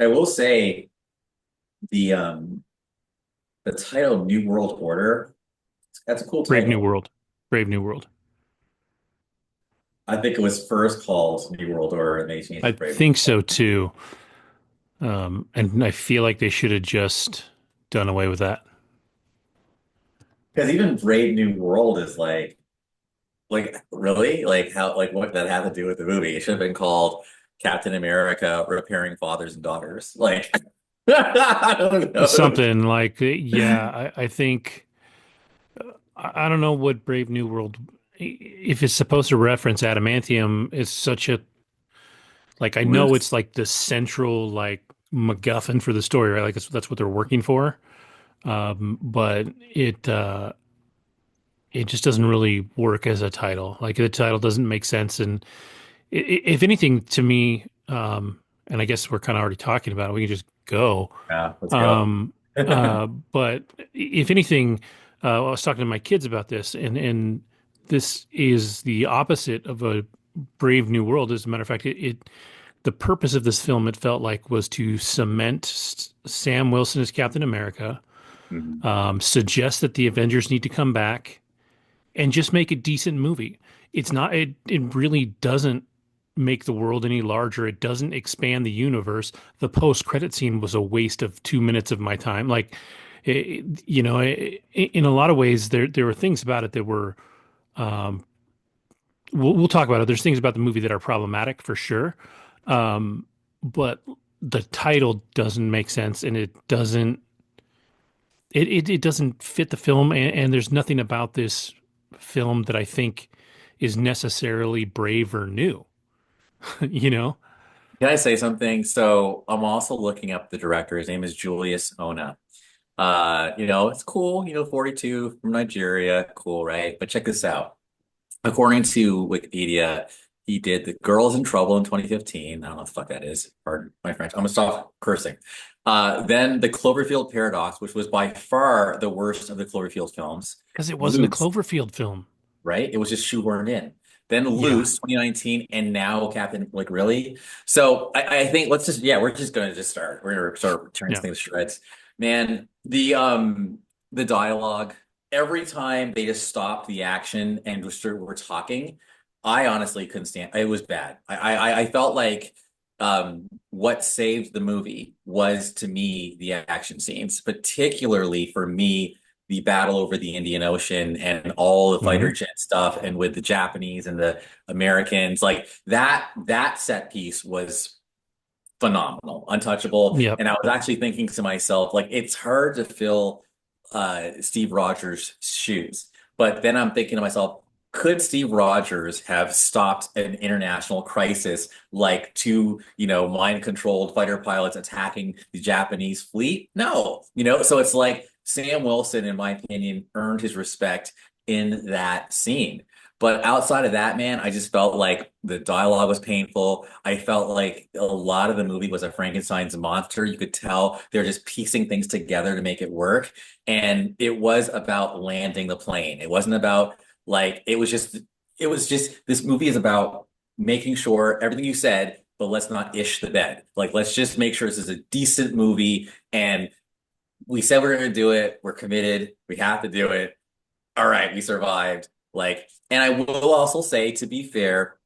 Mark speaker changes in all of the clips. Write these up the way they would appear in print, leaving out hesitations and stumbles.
Speaker 1: I will say the um the title New World Order, that's a cool
Speaker 2: Brave New
Speaker 1: title.
Speaker 2: World. Brave New World.
Speaker 1: I think it was first called New World Order and they changed
Speaker 2: I
Speaker 1: it to Brave New
Speaker 2: think
Speaker 1: World.
Speaker 2: so too. And I feel like they should have just done away with that.
Speaker 1: Because even Brave New World is like really? Like how like what that had to do with the movie? It should have been called Captain America Repairing Fathers and Daughters. Like I don't know.
Speaker 2: Something like, yeah, I think, I don't know what Brave New World, if it's supposed to reference adamantium, is such a, like, I know it's
Speaker 1: Loose.
Speaker 2: like the central, like, MacGuffin for the story, right? Like, that's what they're working for. But it just doesn't really work as a title. Like, the title doesn't make sense. And if anything, to me, and I guess we're kind of already talking about it, we can just go.
Speaker 1: Yeah, let's go.
Speaker 2: Um, but if anything, I was talking to my kids about this, and this is the opposite of a Brave New World. As a matter of fact, the purpose of this film, it felt like, was to cement Sam Wilson as Captain America,
Speaker 1: Mhm.
Speaker 2: suggest that the Avengers need to come back, and just make a decent movie. It's not, it really doesn't make the world any larger. It doesn't expand the universe. The post-credit scene was a waste of 2 minutes of my time. Like, in a lot of ways, there were things about it that were, um, we'll talk about it. There's things about the movie that are problematic for sure. But the title doesn't make sense, and it doesn't fit the film, and there's nothing about this film that I think is necessarily brave or new, you know?
Speaker 1: Can I say something? So I'm also looking up the director. His name is Julius Ona. It's cool, 42 from Nigeria, cool, right? But check this out. According to Wikipedia, he did The Girls in Trouble in 2015. I don't know what the fuck that is. Pardon my French. I'm gonna stop cursing. Then The Cloverfield Paradox, which was by far the worst of the Cloverfield films.
Speaker 2: Because it wasn't a
Speaker 1: Loose,
Speaker 2: Cloverfield film.
Speaker 1: right? It was just shoehorned in. Then
Speaker 2: Yeah.
Speaker 1: Loose, 2019, and now Captain, like really? So I think we're just gonna just start. We're gonna start tearing this
Speaker 2: Yeah.
Speaker 1: thing to shreds. Man, the dialogue, every time they just stopped the action and just were talking, I honestly couldn't stand it. Was bad. I felt like what saved the movie was to me the action scenes, particularly for me the battle over the Indian Ocean and all the fighter
Speaker 2: Hmm.
Speaker 1: jet stuff and with the Japanese and the Americans, like that set piece was phenomenal, untouchable.
Speaker 2: Yep.
Speaker 1: And I was actually thinking to myself, like, it's hard to fill Steve Rogers' shoes. But then I'm thinking to myself, could Steve Rogers have stopped an international crisis like two, mind-controlled fighter pilots attacking the Japanese fleet? No, so it's like Sam Wilson, in my opinion, earned his respect in that scene. But outside of that, man, I just felt like the dialogue was painful. I felt like a lot of the movie was a Frankenstein's monster. You could tell they're just piecing things together to make it work. And it was about landing the plane. It wasn't about like, it was just, this movie is about making sure everything you said, but let's not ish the bed. Like, let's just make sure this is a decent movie. And we said we're going to do it. We're committed. We have to do it. All right, we survived. Like, and I will also say, to be fair,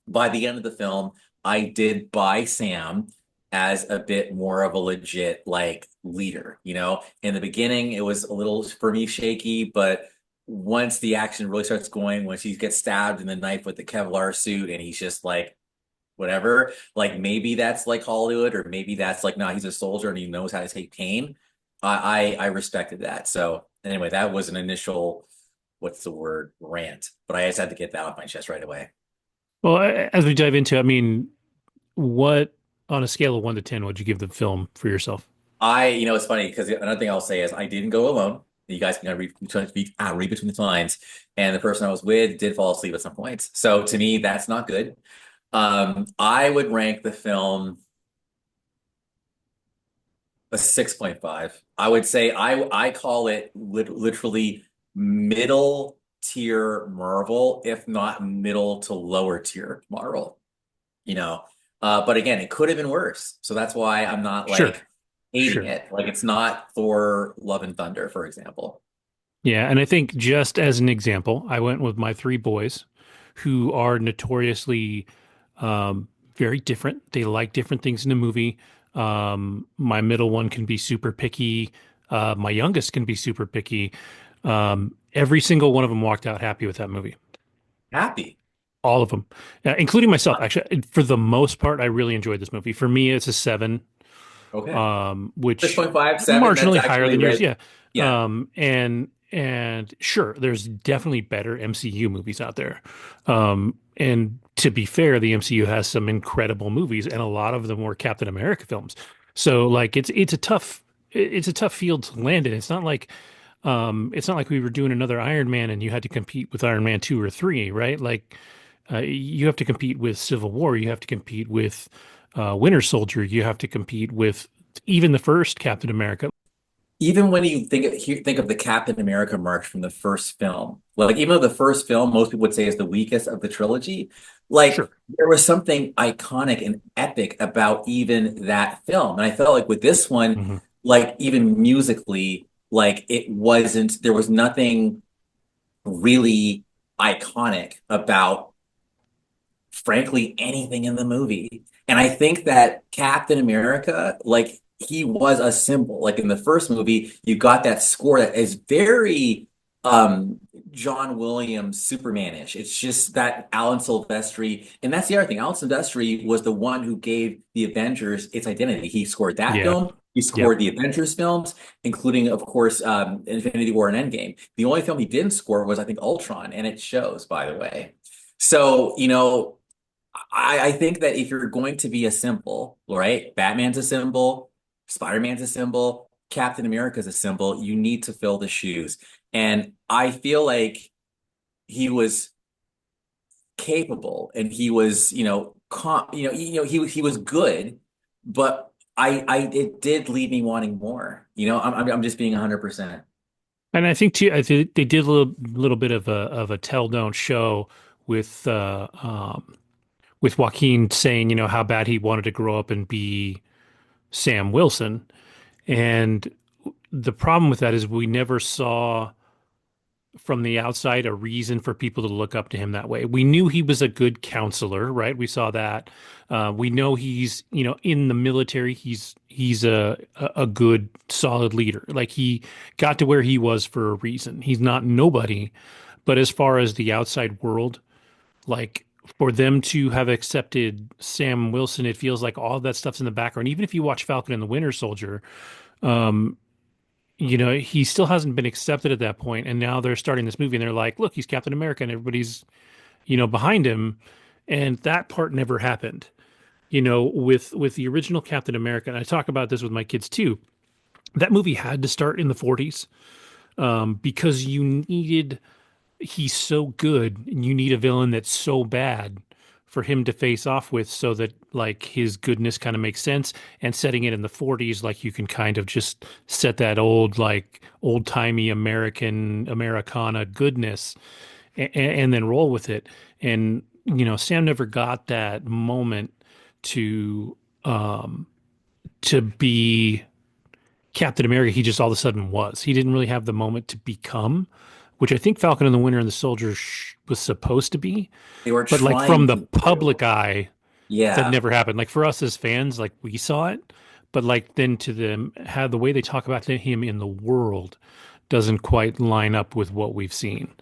Speaker 1: by the end of the film, I did buy Sam as a bit more of a legit like leader. In the beginning, it was a little for me shaky, but once the action really starts going, once he gets stabbed in the knife with the Kevlar suit, and he's just like whatever, like maybe that's like Hollywood, or maybe that's like no, he's a soldier and he knows how to take pain. I respected that. So anyway, that was an initial what's the word rant, but I just had to get that off my chest right away.
Speaker 2: Well, as we dive into, I mean, what, on a scale of 1 to 10, would you give the film for yourself?
Speaker 1: It's funny because another thing I'll say is I didn't go alone. You guys can read between the lines, and the person I was with did fall asleep at some points. So to me, that's not good. I would rank the film a 6.5. I would say I call it literally middle tier Marvel, if not middle to lower tier Marvel. You know, But again, it could have been worse. So that's why I'm not
Speaker 2: Sure,
Speaker 1: like hating
Speaker 2: sure.
Speaker 1: it. Like it's not Thor Love and Thunder, for example.
Speaker 2: Yeah, and I think just as an example, I went with my three boys who are notoriously very different. They like different things in a movie. My middle one can be super picky. My youngest can be super picky. Every single one of them walked out happy with that movie.
Speaker 1: Happy.
Speaker 2: All of them, including myself. Actually, for the most part, I really enjoyed this movie. For me, it's a seven,
Speaker 1: Okay.
Speaker 2: which
Speaker 1: 6.5, 7, that's
Speaker 2: marginally higher
Speaker 1: actually
Speaker 2: than yours.
Speaker 1: right.
Speaker 2: Yeah.
Speaker 1: Yeah.
Speaker 2: And sure, there's definitely better MCU movies out there. And to be fair, the MCU has some incredible movies, and a lot of them were Captain America films. So like it's a tough field to land in. It's not like we were doing another Iron Man and you had to compete with Iron Man 2 or 3, right? Like you have to compete with Civil War, you have to compete with Winter Soldier, you have to compete with even the first Captain America.
Speaker 1: Even when you think of the Captain America march from the first film, like even though the first film most people would say is the weakest of the trilogy, like
Speaker 2: Sure.
Speaker 1: there was something iconic and epic about even that film. And I felt like with this one,
Speaker 2: Hmm.
Speaker 1: like even musically, like it wasn't, there was nothing really iconic about frankly anything in the movie. And I think that Captain America, like he was a symbol. Like in the first movie, you got that score that is very um John Williams Superman-ish. It's just that Alan Silvestri, and that's the other thing. Alan Silvestri was the one who gave the Avengers its identity. He scored that
Speaker 2: Yeah.
Speaker 1: film. He
Speaker 2: Yep.
Speaker 1: scored the Avengers films, including, of course, Infinity War and Endgame. The only film he didn't score was, I think, Ultron, and it shows, by the way. So, I think that if you're going to be a symbol, right? Batman's a symbol, Spider-Man's a symbol, Captain America's a symbol, you need to fill the shoes. And I feel like he was capable and he was, he was good, but I it did leave me wanting more. I'm just being 100%.
Speaker 2: And I think too, I think they did a little bit of a tell don't show with with Joaquin saying, how bad he wanted to grow up and be Sam Wilson. And the problem with that is we never saw from the outside a reason for people to look up to him that way. We knew he was a good counselor, right? We saw that. We know he's, in the military, he's a good, solid leader. Like he got to where he was for a reason. He's not nobody, but as far as the outside world, like for them to have accepted Sam Wilson, it feels like all of that stuff's in the background. Even if you watch Falcon and the Winter Soldier, um, he still hasn't been accepted at that point, and now they're starting this movie, and they're like, "Look, he's Captain America," and everybody's, behind him, and that part never happened. With the original Captain America, and I talk about this with my kids too. That movie had to start in the 40s because you needed he's so good and you need a villain that's so bad for him to face off with so that like his goodness kind of makes sense and setting it in the 40s like you can kind of just set that old like old-timey Americana goodness and then roll with it and Sam never got that moment to um to be Captain America. He just all of a sudden was. He didn't really have the moment to become, which I think Falcon and the Winter and the Soldier was supposed to be.
Speaker 1: They were
Speaker 2: But like from
Speaker 1: trying
Speaker 2: the
Speaker 1: to
Speaker 2: public
Speaker 1: do.
Speaker 2: eye, that
Speaker 1: Yeah.
Speaker 2: never happened. Like for us as fans, like we saw it, but like then to them, how the way they talk about him in the world doesn't quite line up with what we've seen.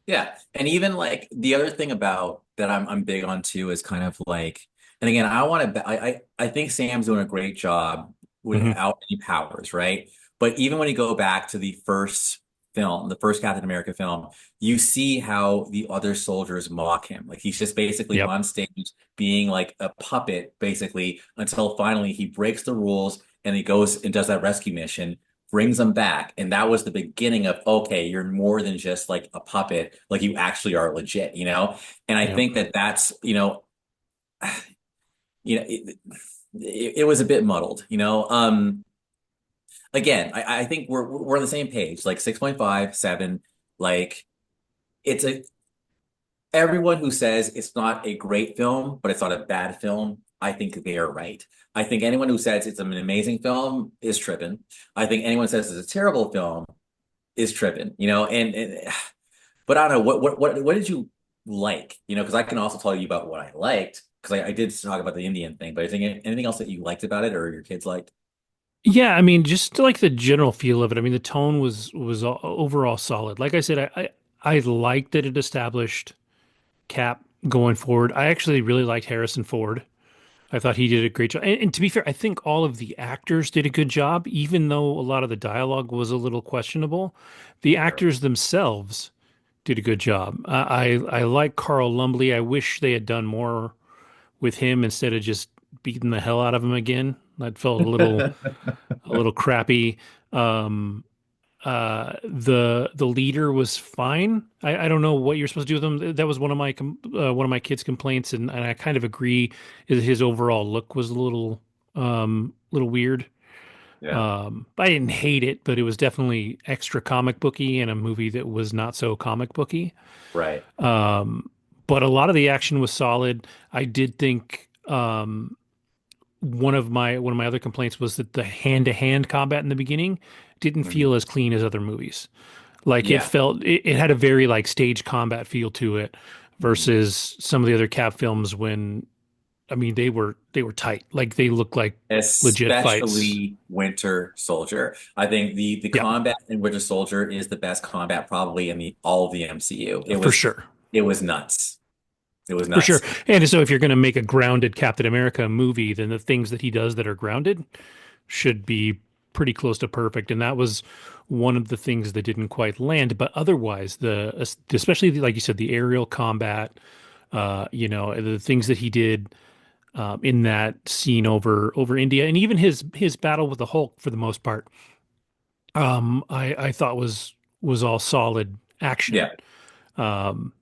Speaker 1: Yeah. And even like the other thing about that I'm big on too is kind of like, and again, I think Sam's doing a great job
Speaker 2: Hmm.
Speaker 1: without any powers, right? But even when you go back to the first film, the first Captain America film, you see how the other soldiers mock him. Like he's just basically
Speaker 2: Yep.
Speaker 1: on stage being like a puppet, basically, until finally he breaks the rules and he goes and does that rescue mission, brings them back. And that was the beginning of, okay, you're more than just like a puppet, like you actually are legit. And I
Speaker 2: Yep.
Speaker 1: think that that's, it was a bit muddled. Again, I think we're on the same page, like 6.5, 7, like it's a everyone who says it's not a great film, but it's not a bad film, I think they are right. I think anyone who says it's an amazing film is tripping. I think anyone who says it's a terrible film is tripping, but I don't know what did you like? Because I can also tell you about what I liked because I did talk about the Indian thing, but is there anything else that you liked about it or your kids liked?
Speaker 2: Yeah, I mean, just like the general feel of it. I mean, the tone was overall solid. Like I said, I liked that it established Cap going forward. I actually really liked Harrison Ford. I thought he did a great job. And to be fair, I think all of the actors did a good job, even though a lot of the dialogue was a little questionable. The
Speaker 1: Sure.
Speaker 2: actors themselves did a good job. I like Carl Lumbly. I wish they had done more with him instead of just beating the hell out of him again. That felt a little crappy. Um, the leader was fine. I don't know what you're supposed to do with him. That was one of my kids' complaints, and I kind of agree. Is his overall look was a little weird.
Speaker 1: Yeah,
Speaker 2: I didn't hate it, but it was definitely extra comic booky in a movie that was not so comic booky.
Speaker 1: right.
Speaker 2: But a lot of the action was solid. I did think one of my other complaints was that the hand-to-hand combat in the beginning didn't
Speaker 1: Mhm.
Speaker 2: feel as clean as other movies. Like
Speaker 1: Yeah.
Speaker 2: it had a very like stage combat feel to it
Speaker 1: Mhm.
Speaker 2: versus some of the other Cap films when I mean they were tight. Like they looked like legit fights.
Speaker 1: Especially Winter Soldier. I think the
Speaker 2: Yeah,
Speaker 1: combat in Winter Soldier is the best combat probably in the all of the MCU.
Speaker 2: for sure.
Speaker 1: It was nuts. It was
Speaker 2: For sure.
Speaker 1: nuts.
Speaker 2: And so if you're going to make a grounded Captain America movie, then the things that he does that are grounded should be pretty close to perfect. And that was one of the things that didn't quite land. But otherwise, especially like you said, the aerial combat, the things that he did in that scene over India, and even his battle with the Hulk for the most part, I thought was all solid action.
Speaker 1: Yeah.
Speaker 2: Um,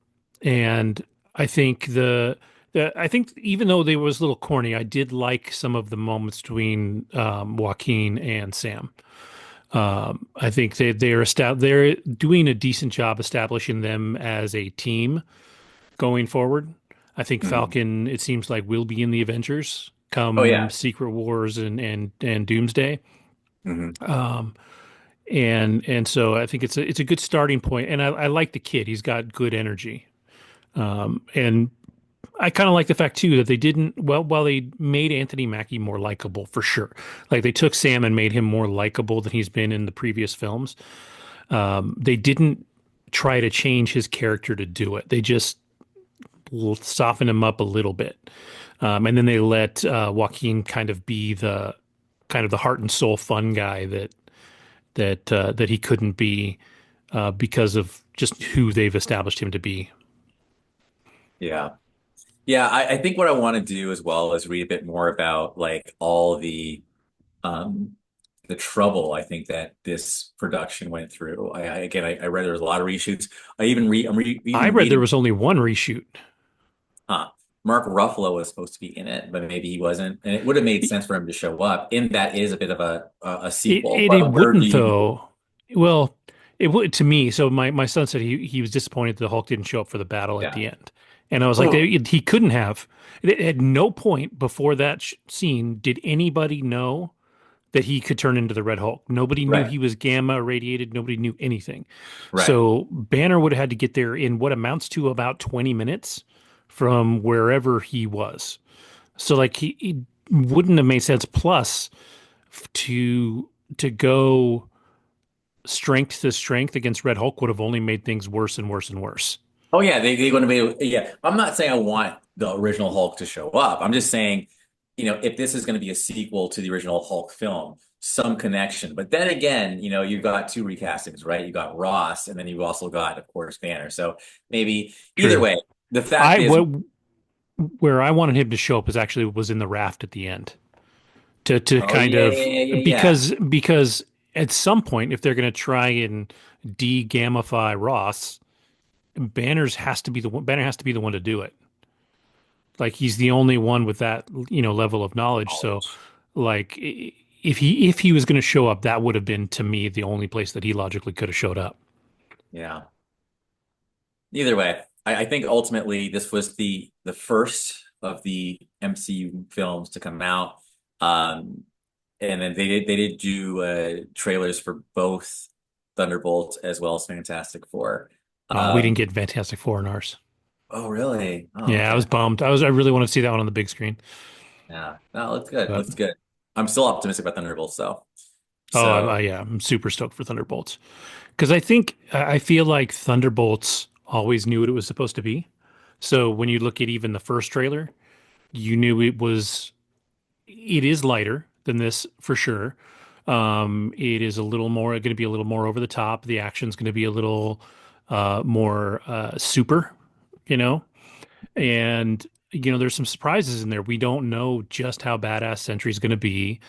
Speaker 2: and I think I think even though they was a little corny, I did like some of the moments between Joaquin and Sam. I think they're doing a decent job establishing them as a team going forward. I think
Speaker 1: Mhm.
Speaker 2: Falcon, it seems like, will be in the Avengers
Speaker 1: Oh
Speaker 2: come
Speaker 1: yeah.
Speaker 2: Secret Wars and Doomsday.
Speaker 1: Mhm.
Speaker 2: Um, and so I think it's a good starting point. And I like the kid; he's got good energy. And I kind of like the fact too that they didn't while they made Anthony Mackie more likable for sure. Like they took Sam and made him more likable than he's been in the previous films. They didn't try to change his character to do it. They just softened him up a little bit, and then they let Joaquin kind of be the heart and soul fun guy that he couldn't be because of just who they've established him to be.
Speaker 1: Yeah. Yeah, I think what I want to do as well is read a bit more about like all um the trouble I think that this production went through. I read there was a lot of reshoots.
Speaker 2: I
Speaker 1: even
Speaker 2: read there
Speaker 1: reading,
Speaker 2: was only one reshoot.
Speaker 1: huh? Mark Ruffalo was supposed to be in it, but maybe he wasn't, and it would have made sense for him to show up. And that is a bit of a sequel.
Speaker 2: It
Speaker 1: Where do
Speaker 2: wouldn't
Speaker 1: you?
Speaker 2: though. Well, it would to me. So my son said he was disappointed the Hulk didn't show up for the battle at
Speaker 1: Yeah.
Speaker 2: the end, and I was like,
Speaker 1: Oh,
Speaker 2: he couldn't have. At no point before that scene did anybody know that he could turn into the Red Hulk. Nobody knew
Speaker 1: right,
Speaker 2: he was gamma irradiated. Nobody knew anything.
Speaker 1: right.
Speaker 2: So Banner would have had to get there in what amounts to about 20 minutes from wherever he was. So like he wouldn't have made sense. Plus, to go strength to strength against Red Hulk would have only made things worse and worse and worse.
Speaker 1: Oh yeah, they're going to be. Yeah, I'm not saying I want the original Hulk to show up. I'm just saying, if this is going to be a sequel to the original Hulk film, some connection. But then again, you've got two recastings, right? You got Ross, and then you've also got, of course, Banner. So maybe either
Speaker 2: True.
Speaker 1: way, the fact
Speaker 2: I
Speaker 1: is,
Speaker 2: what where I wanted him to show up was in the raft at the end to
Speaker 1: oh
Speaker 2: kind
Speaker 1: yeah,
Speaker 2: of
Speaker 1: yeah, yeah, yeah, yeah.
Speaker 2: because at some point if they're going to try and de-gamify Ross, Banner has to be the one to do it. Like he's the only one with that level of knowledge. So
Speaker 1: Knowledge.
Speaker 2: like if he was going to show up, that would have been to me the only place that he logically could have showed up.
Speaker 1: Yeah. Either way. I think ultimately this was the first of the MCU films to come out. Um, and then they did do trailers for both Thunderbolts as well as Fantastic Four.
Speaker 2: We didn't
Speaker 1: Um,
Speaker 2: get Fantastic Four in ours.
Speaker 1: oh really? Oh,
Speaker 2: Yeah, I
Speaker 1: okay.
Speaker 2: was bummed. I really wanted to see that one on the big screen.
Speaker 1: Yeah. No, looks good.
Speaker 2: But
Speaker 1: Looks good. I'm still optimistic about Thunderbolts though.
Speaker 2: oh,
Speaker 1: So
Speaker 2: yeah, I'm super stoked for Thunderbolts because I feel like Thunderbolts always knew what it was supposed to be. So when you look at even the first trailer, you knew it is lighter than this for sure. It is a little more going to be a little more over the top. The action's going to be a little more super, you know, and there's some surprises in there. We don't know just how badass Sentry's going to be.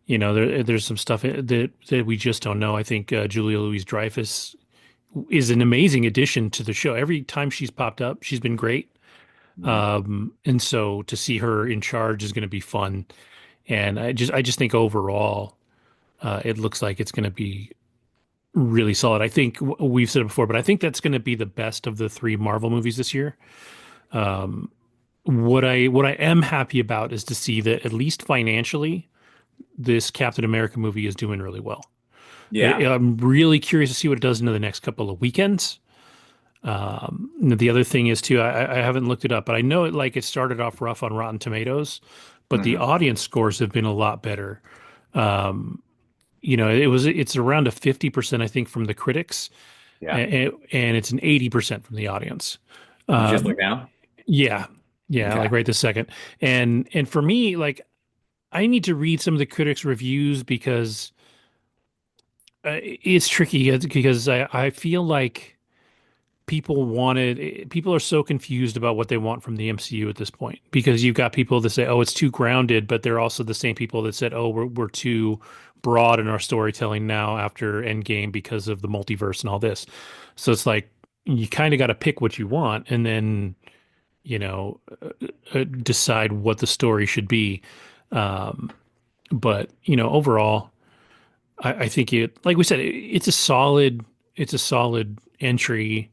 Speaker 2: There's some stuff that we just don't know. I think Julia Louis-Dreyfus is an amazing addition to the show. Every time she's popped up, she's been great.
Speaker 1: mhm.
Speaker 2: And so to see her in charge is going to be fun. And I just think overall, it looks like it's going to be really solid. I think we've said it before, but I think that's going to be the best of the three Marvel movies this year. What I am happy about is to see that at least financially, this Captain America movie is doing really well.
Speaker 1: Yeah.
Speaker 2: I'm really curious to see what it does into the next couple of weekends. The other thing is too, I haven't looked it up, but I know it started off rough on Rotten Tomatoes, but the
Speaker 1: Hmm.
Speaker 2: audience scores have been a lot better. It's around a 50%, I think, from the critics,
Speaker 1: Yeah.
Speaker 2: and it's an 80% from the audience.
Speaker 1: You just
Speaker 2: Um,
Speaker 1: look down?
Speaker 2: yeah, yeah,
Speaker 1: Okay.
Speaker 2: like right this second. And for me, like I need to read some of the critics' reviews because it's tricky because I feel like people are so confused about what they want from the MCU at this point because you've got people that say, "Oh, it's too grounded," but they're also the same people that said, "Oh, we're too broad in our storytelling now after Endgame because of the multiverse and all this." So it's like you kind of got to pick what you want and then decide what the story should be. Um, but overall, I think like we said, it's a solid entry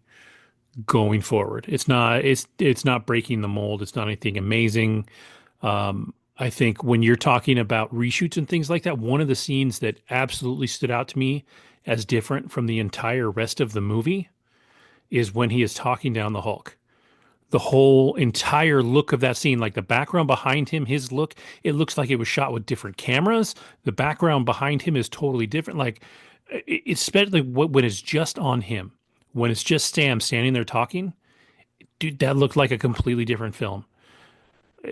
Speaker 2: going forward. It's not breaking the mold. It's not anything amazing. I think when you're talking about reshoots and things like that, one of the scenes that absolutely stood out to me as different from the entire rest of the movie is when he is talking down the Hulk. The whole entire look of that scene, like the background behind him, his look, it looks like it was shot with different cameras. The background behind him is totally different. Like, especially when it's just on him, when it's just Sam standing there talking, dude, that looked like a completely different film.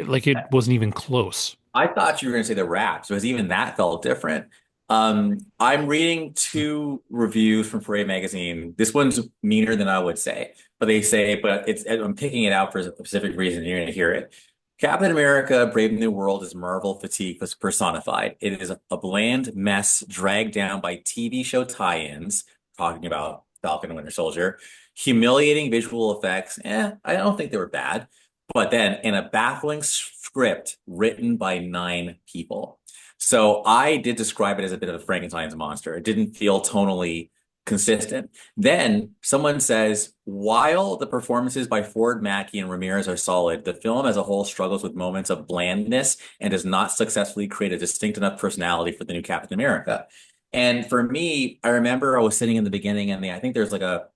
Speaker 2: Like it wasn't even close.
Speaker 1: I thought you were going to say the raps, because even that felt different. I'm reading two reviews from Foray magazine. This one's meaner than I would say, but they say, but I'm picking it out for a specific reason. You're going to hear it. Captain America: Brave New World is Marvel fatigue was personified. It is a bland mess dragged down by TV show tie-ins, talking about Falcon and Winter Soldier, humiliating visual effects. I don't think they were bad, but then in a baffling script written by nine people. So I did describe it as a bit of a Frankenstein's monster. It didn't feel tonally consistent. Then someone says, while the performances by Ford, Mackie, and Ramirez are solid, the film as a whole struggles with moments of blandness and does not successfully create a distinct enough personality for the new Captain America. And for me, I remember I was sitting in the beginning and I think there's like a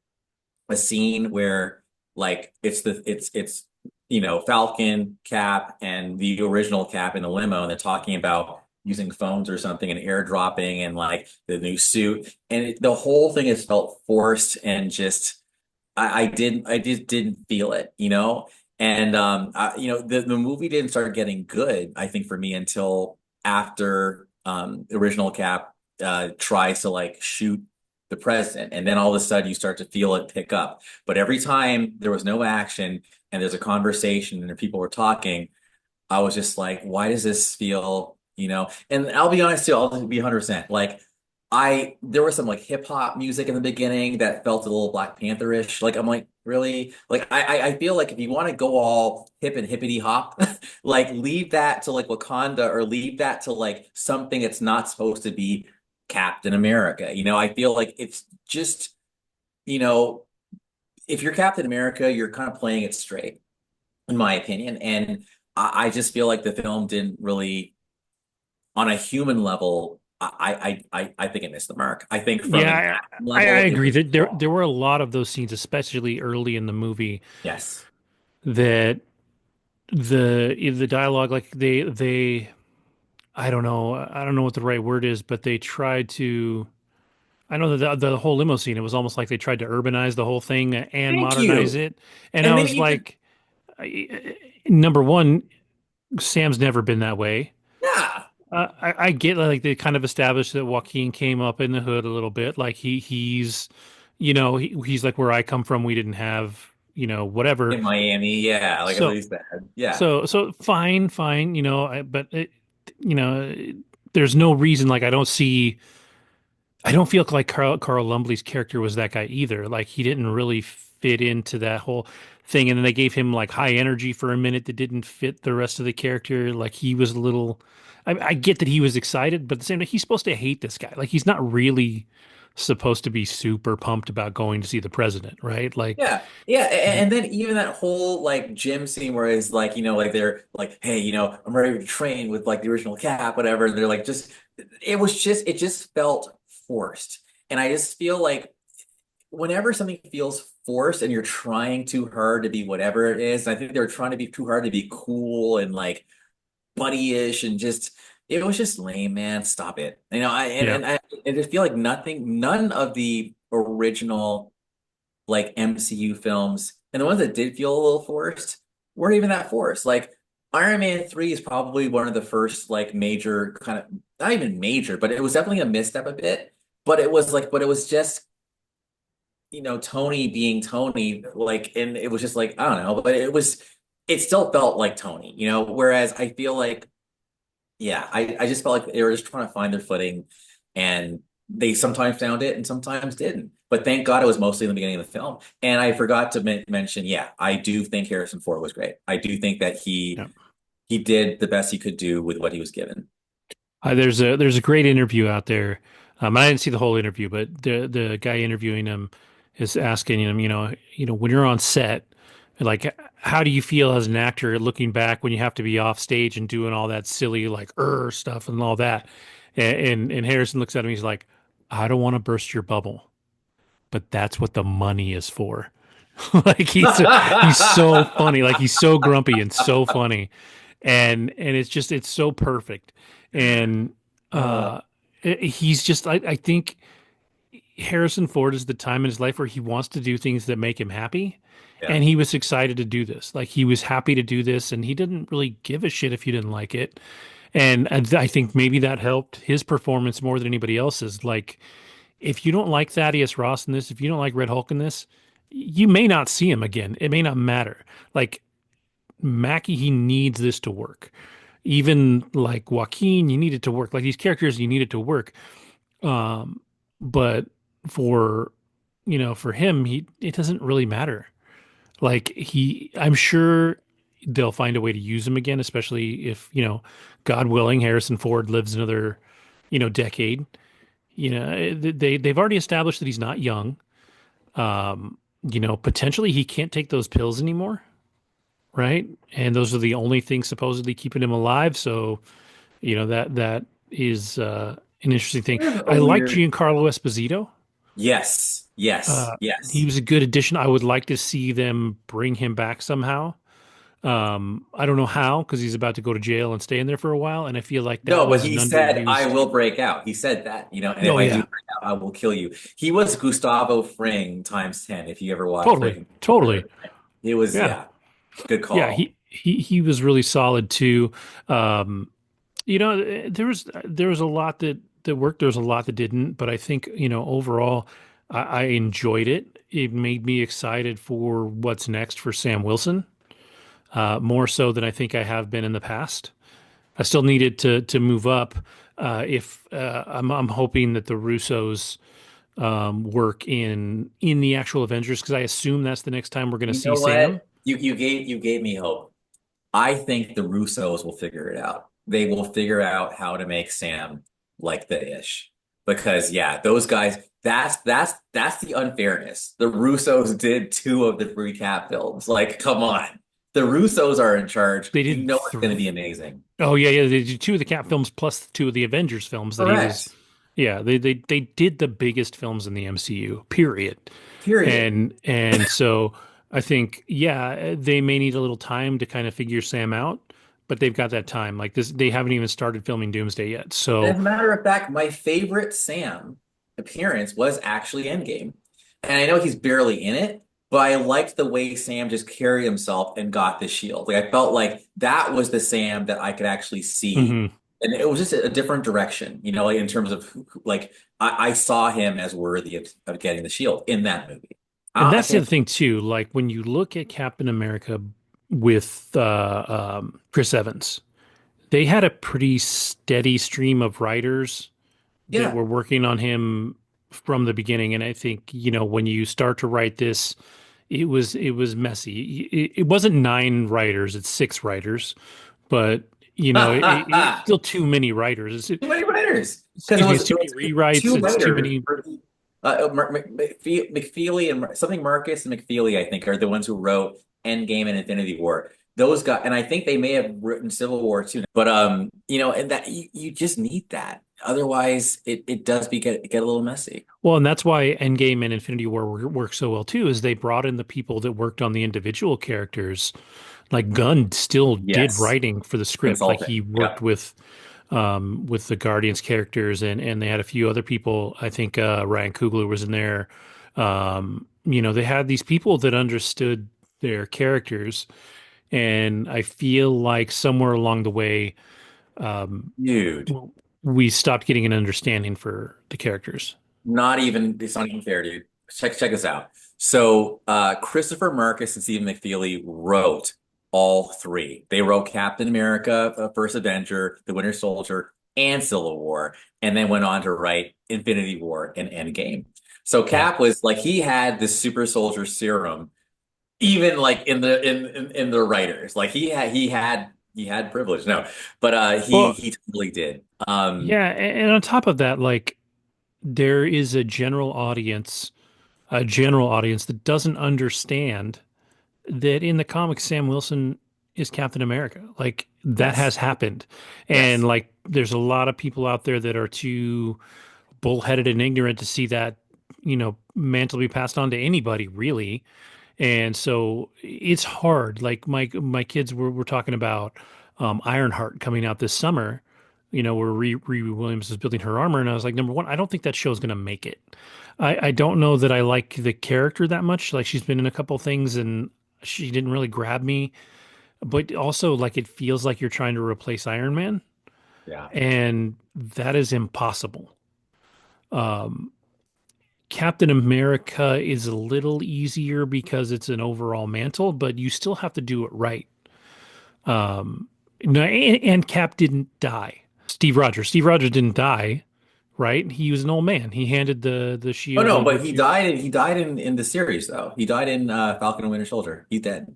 Speaker 1: scene where like it's Falcon, Cap, and the original Cap in the limo, and they're talking about using phones or something and airdropping and like the new suit, and the whole thing has felt forced and just I just didn't feel it, and the movie didn't start getting good, I think, for me until after the original Cap tries to like shoot the president, and then all of a sudden you start to feel it pick up. But every time there was no action and there's a conversation and people were talking, I was just like, why does this feel? And I'll be honest too, I'll be 100%. Like, there was some like hip hop music in the beginning that felt a little Black Panther-ish. Like, I'm like, really? Like, I feel like if you want to go all hip and hippity hop, like, leave that to like Wakanda or leave that to like something that's not supposed to be Captain America. I feel like it's just, you know, if you're Captain America, you're kind of playing it straight, in my opinion. And I just feel like the film didn't really, on a human level, I think it missed the mark. I think from an
Speaker 2: Yeah,
Speaker 1: action
Speaker 2: I
Speaker 1: level, it
Speaker 2: agree
Speaker 1: was
Speaker 2: that there
Speaker 1: flawed.
Speaker 2: there were a lot of those scenes, especially early in the movie,
Speaker 1: Yes.
Speaker 2: that the dialogue, like they I don't know what the right word is, but they tried to. I know that the whole limo scene, it was almost like they tried to urbanize the whole thing and
Speaker 1: Thank
Speaker 2: modernize
Speaker 1: you.
Speaker 2: it. And
Speaker 1: And
Speaker 2: I
Speaker 1: then
Speaker 2: was
Speaker 1: even,
Speaker 2: like, number one, Sam's never been that way.
Speaker 1: yeah,
Speaker 2: I get like they kind of established that Joaquin came up in the hood a little bit. Like he's like where I come from. We didn't have, whatever.
Speaker 1: in Miami, yeah, like that's what
Speaker 2: So
Speaker 1: he said. Yeah.
Speaker 2: so fine. But you know, there's no reason. Like I don't feel like Carl Lumbly's character was that guy either. Like he didn't really fit into that whole thing. And then they gave him like high energy for a minute that didn't fit the rest of the character. Like he was a little. I get that he was excited, but at the same time, he's supposed to hate this guy. Like he's not really supposed to be super pumped about going to see the president, right? Like,
Speaker 1: Yeah, yeah, and then even that whole like gym scene where it's like, like they're like, hey, I'm ready to train with like the original Cap, whatever. And they're like, it just felt forced. And I just feel like whenever something feels forced and you're trying too hard to be whatever it is, I think they're trying to be too hard to be cool and like buddy-ish and just it was just lame, man. Stop it.
Speaker 2: yeah,
Speaker 1: I just feel like none of the original like MCU films, and the ones that did feel a little forced weren't even that forced. Like Iron Man 3 is probably one of the first like major kind of not even major, but it was definitely a misstep a bit. But it was just, Tony being Tony, like, and it was just like, I don't know, but it still felt like Tony, whereas I feel like yeah, I just felt like they were just trying to find their footing, and they sometimes found it and sometimes didn't. But thank God it was mostly in the beginning of the film. And I forgot to mention, yeah, I do think Harrison Ford was great. I do think that he
Speaker 2: yeah.
Speaker 1: he did the best he could do with what he was given.
Speaker 2: There's a great interview out there. I didn't see the whole interview, but the guy interviewing him is asking him, when you're on set, like, how do you feel as an actor looking back when you have to be off stage and doing all that silly like stuff and all that? And Harrison looks at him, he's like, I don't want to burst your bubble, but that's what the money is for. Like he's so funny, like he's so grumpy and so funny, and it's so perfect, and
Speaker 1: Uh,
Speaker 2: uh, he's just I think Harrison Ford is the time in his life where he wants to do things that make him happy.
Speaker 1: yeah.
Speaker 2: And he was excited to do this. Like he was happy to do this, and he didn't really give a shit if you didn't like it. And I think maybe that helped his performance more than anybody else's. Like if you don't like Thaddeus Ross in this, if you don't like Red Hulk in this, you may not see him again. It may not matter. Like Mackie, he needs this to work. Even like Joaquin, you need it to work. Like these characters, you need it to work. Um, but for for him, it doesn't really matter. Like I'm sure they'll find a way to use him again, especially if God willing, Harrison Ford lives another decade. They've already established that he's not young. Potentially he can't take those pills anymore, right? And those are the only things supposedly keeping him alive. So, that is an interesting thing.
Speaker 1: A
Speaker 2: I like
Speaker 1: weird.
Speaker 2: Giancarlo Esposito.
Speaker 1: Yes, yes,
Speaker 2: He
Speaker 1: yes.
Speaker 2: was a good addition. I would like to see them bring him back somehow. I don't know how because he's about to go to jail and stay in there for a while, and I feel like that
Speaker 1: No, but
Speaker 2: was an
Speaker 1: he said, I
Speaker 2: underused.
Speaker 1: will break out. He said that, and if
Speaker 2: Oh
Speaker 1: I do
Speaker 2: yeah,
Speaker 1: break out, I will kill you. He was Gustavo Fring times 10, if you ever watched
Speaker 2: totally,
Speaker 1: Breaking
Speaker 2: totally.
Speaker 1: Bad. It was,
Speaker 2: Yeah,
Speaker 1: yeah, good
Speaker 2: yeah.
Speaker 1: call.
Speaker 2: He was really solid too. Um, there was a lot that worked. There was a lot that didn't, but I think overall, I enjoyed it. It made me excited for what's next for Sam Wilson, more so than I think I have been in the past. I still needed to move up. If I'm hoping that the Russos work in the actual Avengers because I assume that's the next time we're going to
Speaker 1: You
Speaker 2: see
Speaker 1: know
Speaker 2: Sam.
Speaker 1: what? You gave me hope. I think the Russos will figure it out. They will figure out how to make Sam like the Ish. because yeah, those guys. That's the unfairness. The Russos did two of the three Cap films. Like, come on, the Russos are in charge.
Speaker 2: They
Speaker 1: You
Speaker 2: did
Speaker 1: know it's going to
Speaker 2: three.
Speaker 1: be amazing.
Speaker 2: Oh yeah, yeah. They did two of the Cap films plus two of the Avengers films that he was.
Speaker 1: Correct.
Speaker 2: Yeah, they did the biggest films in the MCU. Period.
Speaker 1: Period.
Speaker 2: And so I think yeah, they may need a little time to kind of figure Sam out, but they've got that time. Like this, they haven't even started filming Doomsday yet.
Speaker 1: And
Speaker 2: So
Speaker 1: as a matter of fact, my favorite Sam appearance was actually Endgame. And I know he's barely in it, but I liked the way Sam just carried himself and got the shield. Like I felt like that was the Sam that I could actually see.
Speaker 2: mhm.
Speaker 1: And it was just a different direction, like in terms of like I saw him as worthy of getting the shield in that movie.
Speaker 2: And
Speaker 1: I
Speaker 2: that's the
Speaker 1: think
Speaker 2: other thing too. Like when you look at Captain America with Chris Evans, they had a pretty steady stream of writers that
Speaker 1: yeah.
Speaker 2: were working on him from the beginning. And I think, when you start to write this, it was messy. It wasn't nine writers, it's six writers, but it's still too many writers.
Speaker 1: Too many writers because
Speaker 2: Excuse me, it's
Speaker 1: it
Speaker 2: too many
Speaker 1: was
Speaker 2: rewrites.
Speaker 1: two
Speaker 2: It's too
Speaker 1: writers.
Speaker 2: many.
Speaker 1: McFeely and something Marcus and McFeely, I think, are the ones who wrote Endgame and Infinity War. Those guys, and I think they may have written Civil War too. But and that you just need that. Otherwise, it does get a little messy.
Speaker 2: Well, and that's why Endgame and Infinity War work so well too, is they brought in the people that worked on the individual characters. Like Gunn still did
Speaker 1: Yes,
Speaker 2: writing for the script. Like
Speaker 1: consulting.
Speaker 2: he worked
Speaker 1: Yep.
Speaker 2: with the Guardians characters, and they had a few other people. I think Ryan Coogler was in there. They had these people that understood their characters, and I feel like somewhere along the way, um,
Speaker 1: Dude.
Speaker 2: we stopped getting an understanding for the characters.
Speaker 1: It's not even fair, dude. Check this out. So Christopher Marcus and Stephen McFeely wrote all three. They wrote Captain America, First Avenger, The Winter Soldier, and Civil War, and then went on to write Infinity War and Endgame. So
Speaker 2: Yeah.
Speaker 1: Cap was like he had the super soldier serum, even like in the writers. Like he had privilege. No, but he
Speaker 2: Well,
Speaker 1: he totally did.
Speaker 2: yeah, and on top of that, like there is a general audience that doesn't understand that in the comics, Sam Wilson is Captain America. Like that has
Speaker 1: Yes,
Speaker 2: happened. And
Speaker 1: yes,
Speaker 2: like there's a lot of people out there that are too bullheaded and ignorant to see that, mantle be passed on to anybody, really. And so it's hard. Like my kids were talking about Ironheart coming out this summer, where Riri Williams is building her armor, and I was like, number one, I don't think that show's gonna make it. I don't know that I like the character that much. Like she's been in a couple things and she didn't really grab me. But also like it feels like you're trying to replace Iron Man,
Speaker 1: yeah.
Speaker 2: and that is impossible. Um, Captain America is a little easier because it's an overall mantle, but you still have to do it right. Um, no, and Cap didn't die. Steve Rogers didn't die, right? He was an old man. He handed the
Speaker 1: Oh
Speaker 2: shield
Speaker 1: no,
Speaker 2: over
Speaker 1: but he
Speaker 2: to.
Speaker 1: died. He died in the series though. He died in Falcon and Winter Soldier. He's dead.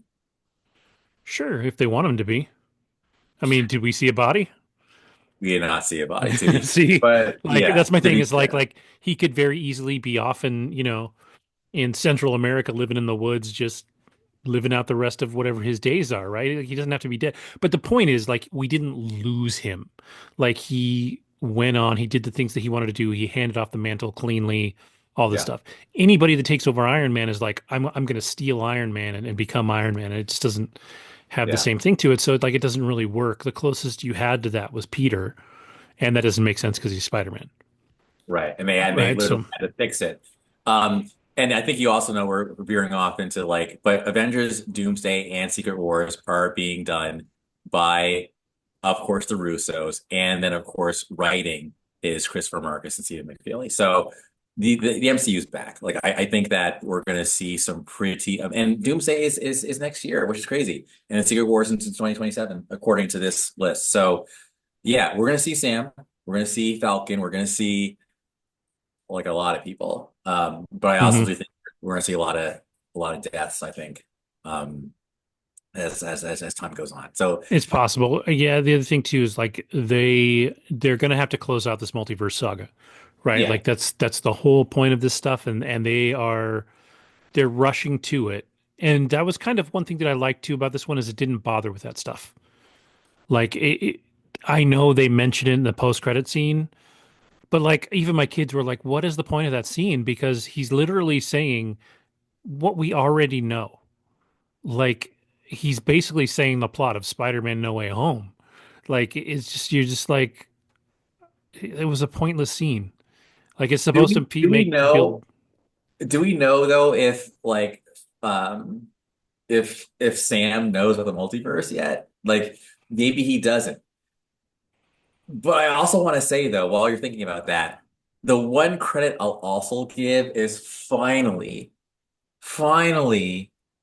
Speaker 2: Sure, if they want him to be. I mean, did we see a body?
Speaker 1: We did not see a body to be,
Speaker 2: See,
Speaker 1: but
Speaker 2: like
Speaker 1: yeah,
Speaker 2: that's my
Speaker 1: to
Speaker 2: thing
Speaker 1: be
Speaker 2: is like
Speaker 1: fair,
Speaker 2: like he could very easily be off in Central America living in the woods, just living out the rest of whatever his days are, right? Like, he doesn't have to be dead. But the point is, like, we didn't lose him. Like, he went on, he did the things that he wanted to do. He handed off the mantle cleanly, all this
Speaker 1: yeah,
Speaker 2: stuff. Anybody that takes over Iron Man is like, I'm going to steal Iron Man and become Iron Man. And it just doesn't have the
Speaker 1: yeah,
Speaker 2: same thing to it. So, like, it doesn't really work. The closest you had to that was Peter. And that doesn't make sense because he's Spider-Man,
Speaker 1: right. And they
Speaker 2: right?
Speaker 1: literally
Speaker 2: So,
Speaker 1: had to fix it. And I think you also know we're veering off into like, but Avengers, Doomsday, and Secret Wars are being done by, of course, the Russos, and then of course, writing is Christopher Marcus and Stephen McFeely. So the MCU's back. Like I think that we're gonna see some pretty and Doomsday is next year, which is crazy. And then Secret Wars into 2027, according to this list. So yeah, we're gonna see Sam, we're gonna see Falcon, we're gonna see like a lot of people. But I also
Speaker 2: mhm.
Speaker 1: do think we're gonna see a lot of deaths, I think, as time goes on. So
Speaker 2: It's possible. Yeah, the other thing too is like they're going to have to close out this multiverse saga, right?
Speaker 1: Yeah.
Speaker 2: Like that's the whole point of this stuff, and they're rushing to it. And that was kind of one thing that I liked too about this one is it didn't bother with that stuff. Like I know they mentioned it in the post credit scene, but like even my kids were like, "What is the point of that scene?" Because he's literally saying what we already know. Like he's basically saying the plot of Spider-Man No Way Home. Like it's just you're just like it was a pointless scene. Like it's
Speaker 1: Do
Speaker 2: supposed to
Speaker 1: we do we
Speaker 2: make build.
Speaker 1: know do we know though if like um if Sam knows about the multiverse yet? Like maybe he doesn't. But I also want to say though, while you're thinking about that, the one credit I'll also give is finally,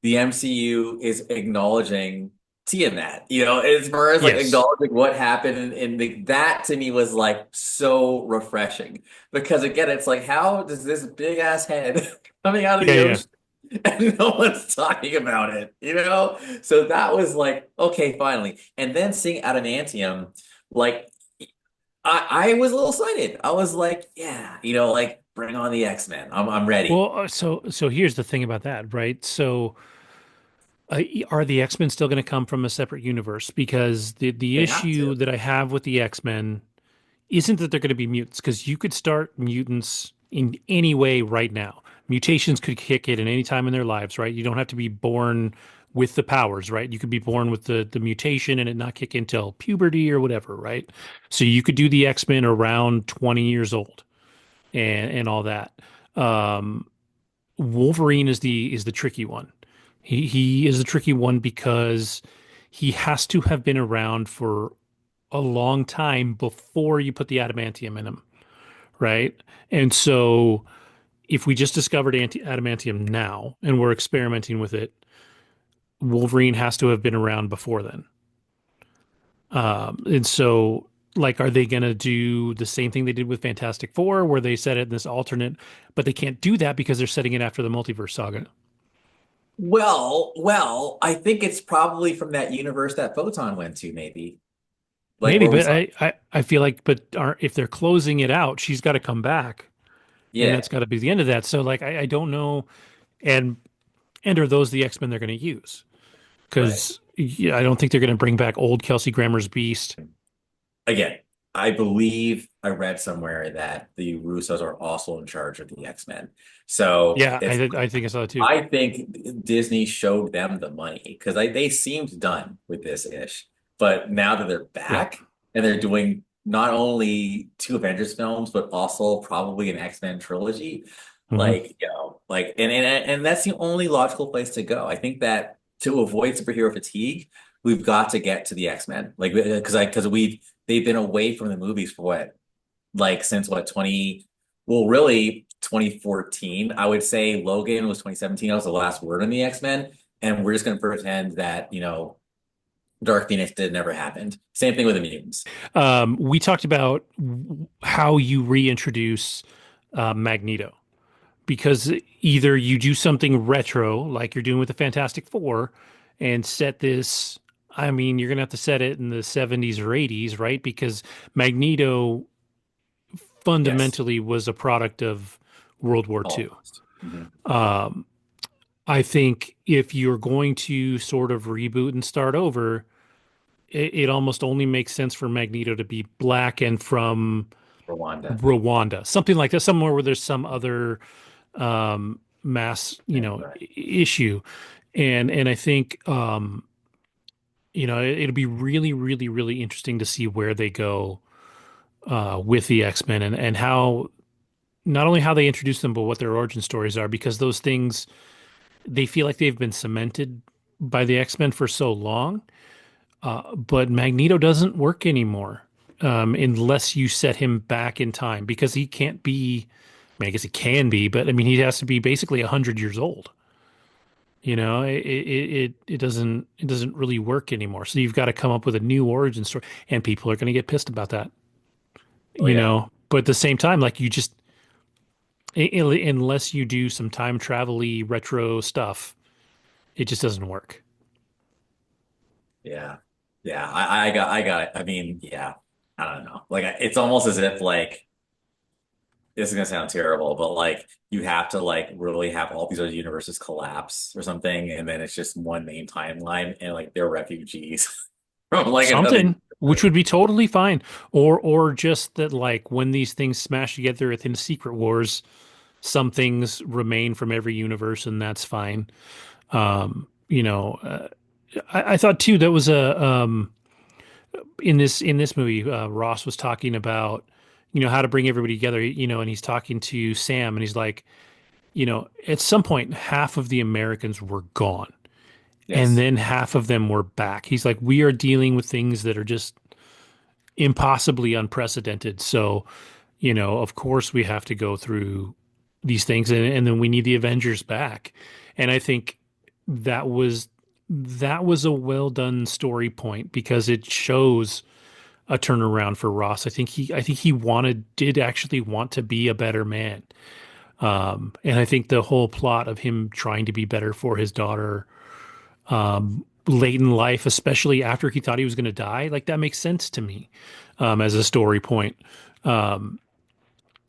Speaker 1: the MCU is acknowledging Tiamat. As far as like
Speaker 2: Yes.
Speaker 1: acknowledging what happened, and that to me was like so refreshing because again, it's like, how does this big ass head coming out of
Speaker 2: Yeah,
Speaker 1: the
Speaker 2: yeah.
Speaker 1: ocean and no one's talking about it? So that was like, okay, finally. And then seeing Adamantium, like I was a little excited. I was like, yeah, like bring on the X-Men. I'm ready.
Speaker 2: Well, so here's the thing about that, right? So are the X-Men still going to come from a separate universe? Because the
Speaker 1: They have
Speaker 2: issue
Speaker 1: to.
Speaker 2: that I have with the X-Men isn't that they're going to be mutants, because you could start mutants in any way right now. Mutations could kick in at any time in their lives, right? You don't have to be born with the powers, right? You could be born with the mutation and it not kick in till puberty or whatever, right? So you could do the X-Men around 20 years old and all that. Um, Wolverine is the tricky one. He is the tricky one because he has to have been around for a long time before you put the adamantium in him, right? And so if we just discovered adamantium now and we're experimenting with it, Wolverine has to have been around before then. And so, like, are they going to do the same thing they did with Fantastic Four, where they set it in this alternate, but they can't do that because they're setting it after the multiverse saga?
Speaker 1: Well, I think it's probably from that universe that Photon went to, maybe. Like
Speaker 2: Maybe,
Speaker 1: where we
Speaker 2: but
Speaker 1: saw.
Speaker 2: I feel like, but if they're closing it out, she's got to come back, and
Speaker 1: Yeah,
Speaker 2: that's got to be the end of that. So, like, I don't know, and are those the X Men they're going to use?
Speaker 1: right.
Speaker 2: Because yeah, I don't think they're going to bring back old Kelsey Grammer's Beast.
Speaker 1: Again, I believe I read somewhere that the Russos are also in charge of the X-Men. So
Speaker 2: Yeah,
Speaker 1: it's
Speaker 2: I think I saw that too.
Speaker 1: I think Disney showed them the money because they seemed done with this ish. But now that they're
Speaker 2: Yeah.
Speaker 1: back and they're doing not only two Avengers films, but also probably an X-Men trilogy,
Speaker 2: Hmm.
Speaker 1: like, like, and that's the only logical place to go. I think that to avoid superhero fatigue, we've got to get to the X-Men. Like, because they've been away from the movies for what, like, since what, 20, well, really 2014. I would say Logan was 2017. That was the last word on the X-Men. And we're just going to pretend that, Dark Phoenix did never happened. Same thing with the mutants.
Speaker 2: We talked about how you reintroduce Magneto, because either you do something retro, like you're doing with the Fantastic Four, and set this. I mean, you're gonna have to set it in the 70s or 80s, right? Because Magneto
Speaker 1: Yes.
Speaker 2: fundamentally was a product of World War II.
Speaker 1: Almost. Mhm.
Speaker 2: Um, I think if you're going to sort of reboot and start over, it almost only makes sense for Magneto to be black and from
Speaker 1: Rwanda.
Speaker 2: Rwanda, something like that, somewhere where there's some other mass,
Speaker 1: Right.
Speaker 2: issue. And I think it'll be really, really, really interesting to see where they go with the X-Men, and how not only how they introduce them, but what their origin stories are, because those things they feel like they've been cemented by the X-Men for so long. But Magneto doesn't work anymore unless you set him back in time, because he can't be. I mean, I guess he can be, but I mean, he has to be basically 100 years old. It doesn't really work anymore. So you've got to come up with a new origin story, and people are going to get pissed about that.
Speaker 1: Oh, yeah.
Speaker 2: But at the same time, like you just unless you do some time travel-y retro stuff, it just doesn't work.
Speaker 1: Yeah. Yeah. I got it. I mean, yeah. I don't know. Like, it's almost as if, like, this is gonna sound terrible, but like you have to like really have all these other universes collapse or something, and then it's just one main timeline, and like they're refugees from like another.
Speaker 2: Something which would be totally fine. Or just that like when these things smash together within Secret Wars, some things remain from every universe, and that's fine. You know, I thought too that was a in this movie, Ross was talking about, you know, how to bring everybody together, you know, and he's talking to Sam, and he's like, you know, at some point, half of the Americans were gone, and
Speaker 1: Yes.
Speaker 2: then half of them were back. He's like, we are dealing with things that are just impossibly unprecedented. So, you know, of course, we have to go through these things, and then we need the Avengers back. And I think that was that was a well done story point because it shows a turnaround for Ross. I think he did actually want to be a better man. And I think the whole plot of him trying to be better for his daughter late in life, especially after he thought he was going to die, like that makes sense to me as a story point. Um,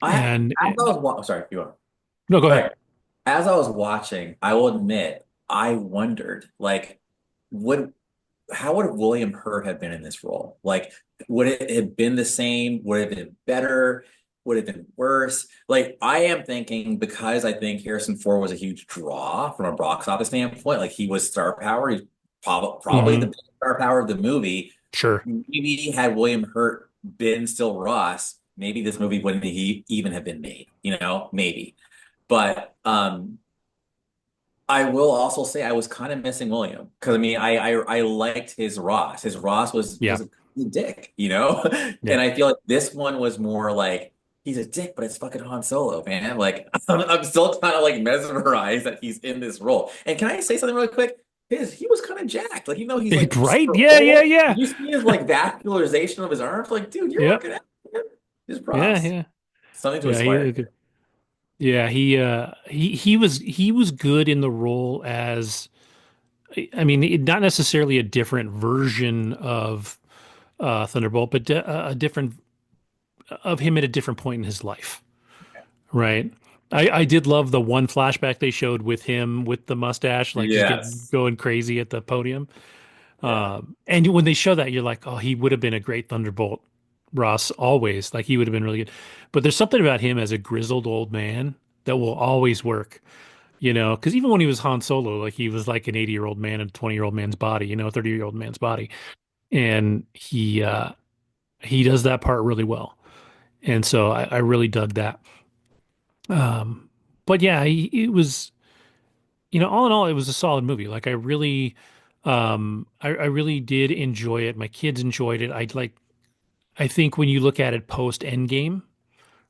Speaker 1: I as
Speaker 2: and,
Speaker 1: I
Speaker 2: and
Speaker 1: was sorry, you are.
Speaker 2: no, go
Speaker 1: Go
Speaker 2: ahead.
Speaker 1: ahead. As I was watching, I will admit I wondered like would how would William Hurt have been in this role? Like, would it have been the same? Would it have been better? Would it have been worse? Like, I am thinking because I think Harrison Ford was a huge draw from a box office standpoint. Like, he was star power. He's probably the
Speaker 2: Hmm.
Speaker 1: biggest star power of the movie.
Speaker 2: Sure.
Speaker 1: Maybe had William Hurt been still Ross, maybe this movie wouldn't he even have been made. Maybe. But I will also say I was kind of missing William because I mean I liked his Ross. His Ross was
Speaker 2: Yeah.
Speaker 1: a dick, you know?
Speaker 2: Yeah.
Speaker 1: And I feel like this one was more like he's a dick, but it's fucking Han Solo, man. Like I'm still kind of like mesmerized that he's in this role. And can I say something really quick? He was kind of jacked. Like even though he's like
Speaker 2: Right.
Speaker 1: super
Speaker 2: Yeah. Yeah.
Speaker 1: old,
Speaker 2: Yeah.
Speaker 1: you see his like vascularization of his arms. Like, dude, you're
Speaker 2: Yep.
Speaker 1: working out, man. His
Speaker 2: Yeah.
Speaker 1: props.
Speaker 2: Yeah.
Speaker 1: Something to
Speaker 2: Yeah.
Speaker 1: aspire to.
Speaker 2: He was good in the role as, I mean, not necessarily a different version of Thunderbolt, but a different of him at a different point in his life. Right. I did love the one flashback they showed with him with the mustache, like just getting
Speaker 1: Yes.
Speaker 2: going crazy at the podium.
Speaker 1: Yeah.
Speaker 2: And when they show that, you're like, oh, he would have been a great Thunderbolt, Ross, always. Like he would have been really good. But there's something about him as a grizzled old man that will always work, you know, because even when he was Han Solo, like he was like an 80-year-old man in a 20-year-old man's body, you know, a 30-year-old man's body. And he does that part really well. And so I really dug that. Um, but yeah, it was, you know, all in all, it was a solid movie. Like I really did enjoy it. My kids enjoyed it. I think when you look at it post Endgame,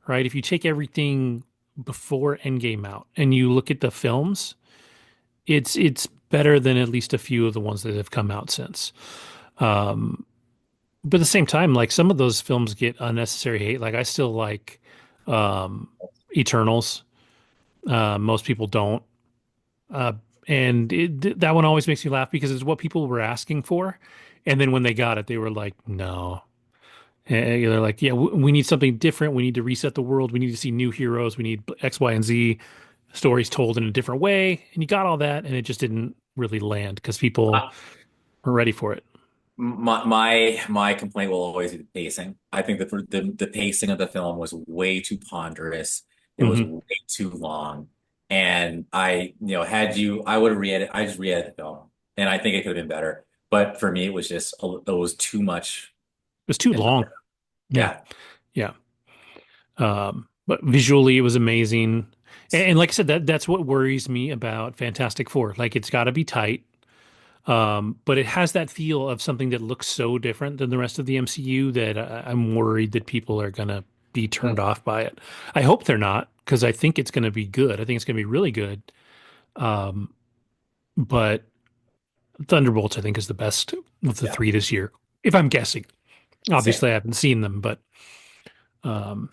Speaker 2: right? If you take everything before Endgame out and you look at the films, it's better than at least a few of the ones that have come out since. Um, but at the same time, like some of those films get unnecessary hate. Like I still like um, Eternals. Most people don't. Uh, and that one always makes me laugh because it's what people were asking for. And then when they got it, they were like, no. And they're like, yeah, we need something different. We need to reset the world. We need to see new heroes. We need X, Y, and Z stories told in a different way. And you got all that, and it just didn't really land because people were ready for it.
Speaker 1: My complaint will always be the pacing. I think that the pacing of the film was way too ponderous. It was
Speaker 2: Hmm.
Speaker 1: way too long. And had I would have I just re-edited the film. And I think it could have been better. But for me, it was too much
Speaker 2: It was too
Speaker 1: in my,
Speaker 2: long. Yeah.
Speaker 1: yeah.
Speaker 2: Yeah. But visually, it was amazing. And like I said, that's what worries me about Fantastic Four. Like it's got to be tight. But it has that feel of something that looks so different than the rest of the MCU that I'm worried that people are gonna be turned
Speaker 1: Mm,
Speaker 2: off by it. I hope they're not, because I think it's gonna be good. I think it's gonna be really good. Um, but Thunderbolts, I think, is the best of the
Speaker 1: yeah.
Speaker 2: three this year, if I'm guessing.
Speaker 1: Same.
Speaker 2: Obviously, I haven't seen them, um,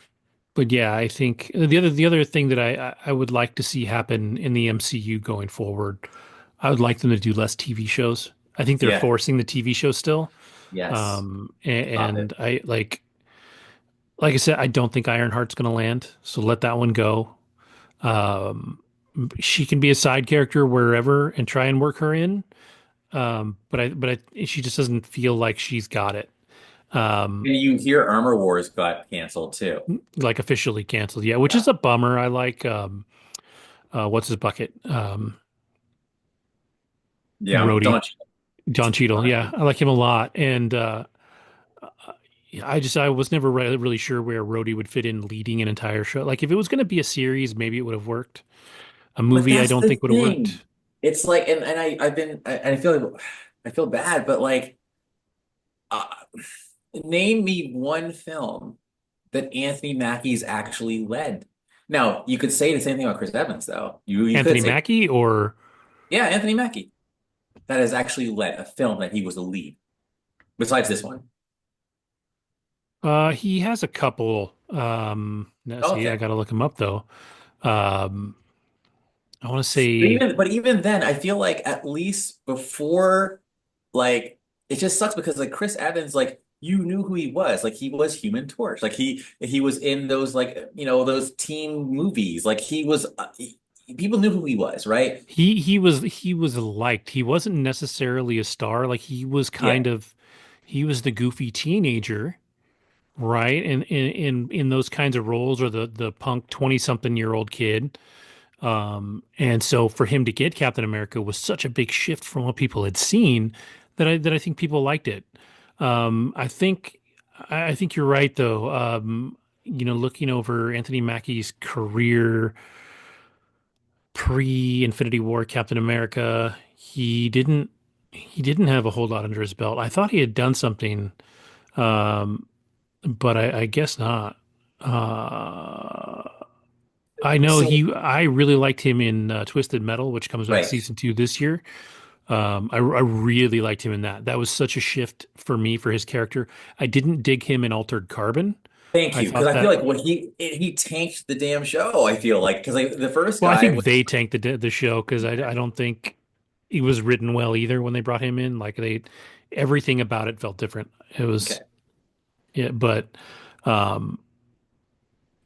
Speaker 2: but yeah, I think the other thing that I would like to see happen in the MCU going forward, I would like them to do less TV shows. I think they're
Speaker 1: Yeah.
Speaker 2: forcing the TV show still.
Speaker 1: Yes. Stop it.
Speaker 2: And I like like I said, I don't think Ironheart's going to land, so let that one go. Um, she can be a side character wherever and try and work her in. She just doesn't feel like she's got it. Um,
Speaker 1: And you hear Armor Wars got canceled too.
Speaker 2: like officially canceled, yeah, which
Speaker 1: Yeah.
Speaker 2: is a bummer. I like what's his bucket?
Speaker 1: Yeah.
Speaker 2: Rhodey, John Cheadle. Yeah,
Speaker 1: Don't.
Speaker 2: I like him a lot, and I was never really sure where Rhodey would fit in leading an entire show. Like if it was going to be a series, maybe it would have worked. A
Speaker 1: But
Speaker 2: movie, I
Speaker 1: that's
Speaker 2: don't
Speaker 1: the
Speaker 2: think would have
Speaker 1: thing.
Speaker 2: worked.
Speaker 1: It's like, and I've been, I feel like, I feel bad, but like, uh, name me one film that Anthony Mackie's actually led. Now, you could say the same thing about Chris Evans, though. You could
Speaker 2: Anthony
Speaker 1: say,
Speaker 2: Mackie, or
Speaker 1: yeah, Anthony Mackie, that has actually led a film that he was the lead, besides this one.
Speaker 2: he has a couple. Now see, I
Speaker 1: Okay.
Speaker 2: gotta look him up though. Um, I want to
Speaker 1: But
Speaker 2: say
Speaker 1: even then, I feel like at least before, like, it just sucks because like Chris Evans, like you knew who he was. Like he was Human Torch. Like he was in those like those teen movies. Like people knew who he was, right?
Speaker 2: he was liked. He wasn't necessarily a star. Like
Speaker 1: Yeah.
Speaker 2: he was the goofy teenager, right? And in those kinds of roles, or the punk 20-something-year-old kid. And so for him to get Captain America was such a big shift from what people had seen that I think people liked it. I think you're right though. Looking over Anthony Mackie's career pre-Infinity War Captain America, he didn't have a whole lot under his belt. I thought he had done something, um, but I guess not. Uh, I know
Speaker 1: So
Speaker 2: I really liked him in Twisted Metal, which comes back
Speaker 1: right.
Speaker 2: season 2 this year. I really liked him in that. That was such a shift for me for his character. I didn't dig him in Altered Carbon.
Speaker 1: Thank
Speaker 2: I
Speaker 1: you, because
Speaker 2: thought
Speaker 1: I feel
Speaker 2: that,
Speaker 1: like what he tanked the damn show. I feel like because like the first
Speaker 2: well, I
Speaker 1: guy
Speaker 2: think
Speaker 1: was
Speaker 2: they tanked the show because I don't think he was written well either when they brought him in. Like everything about it felt different. It
Speaker 1: okay.
Speaker 2: was, yeah, but um,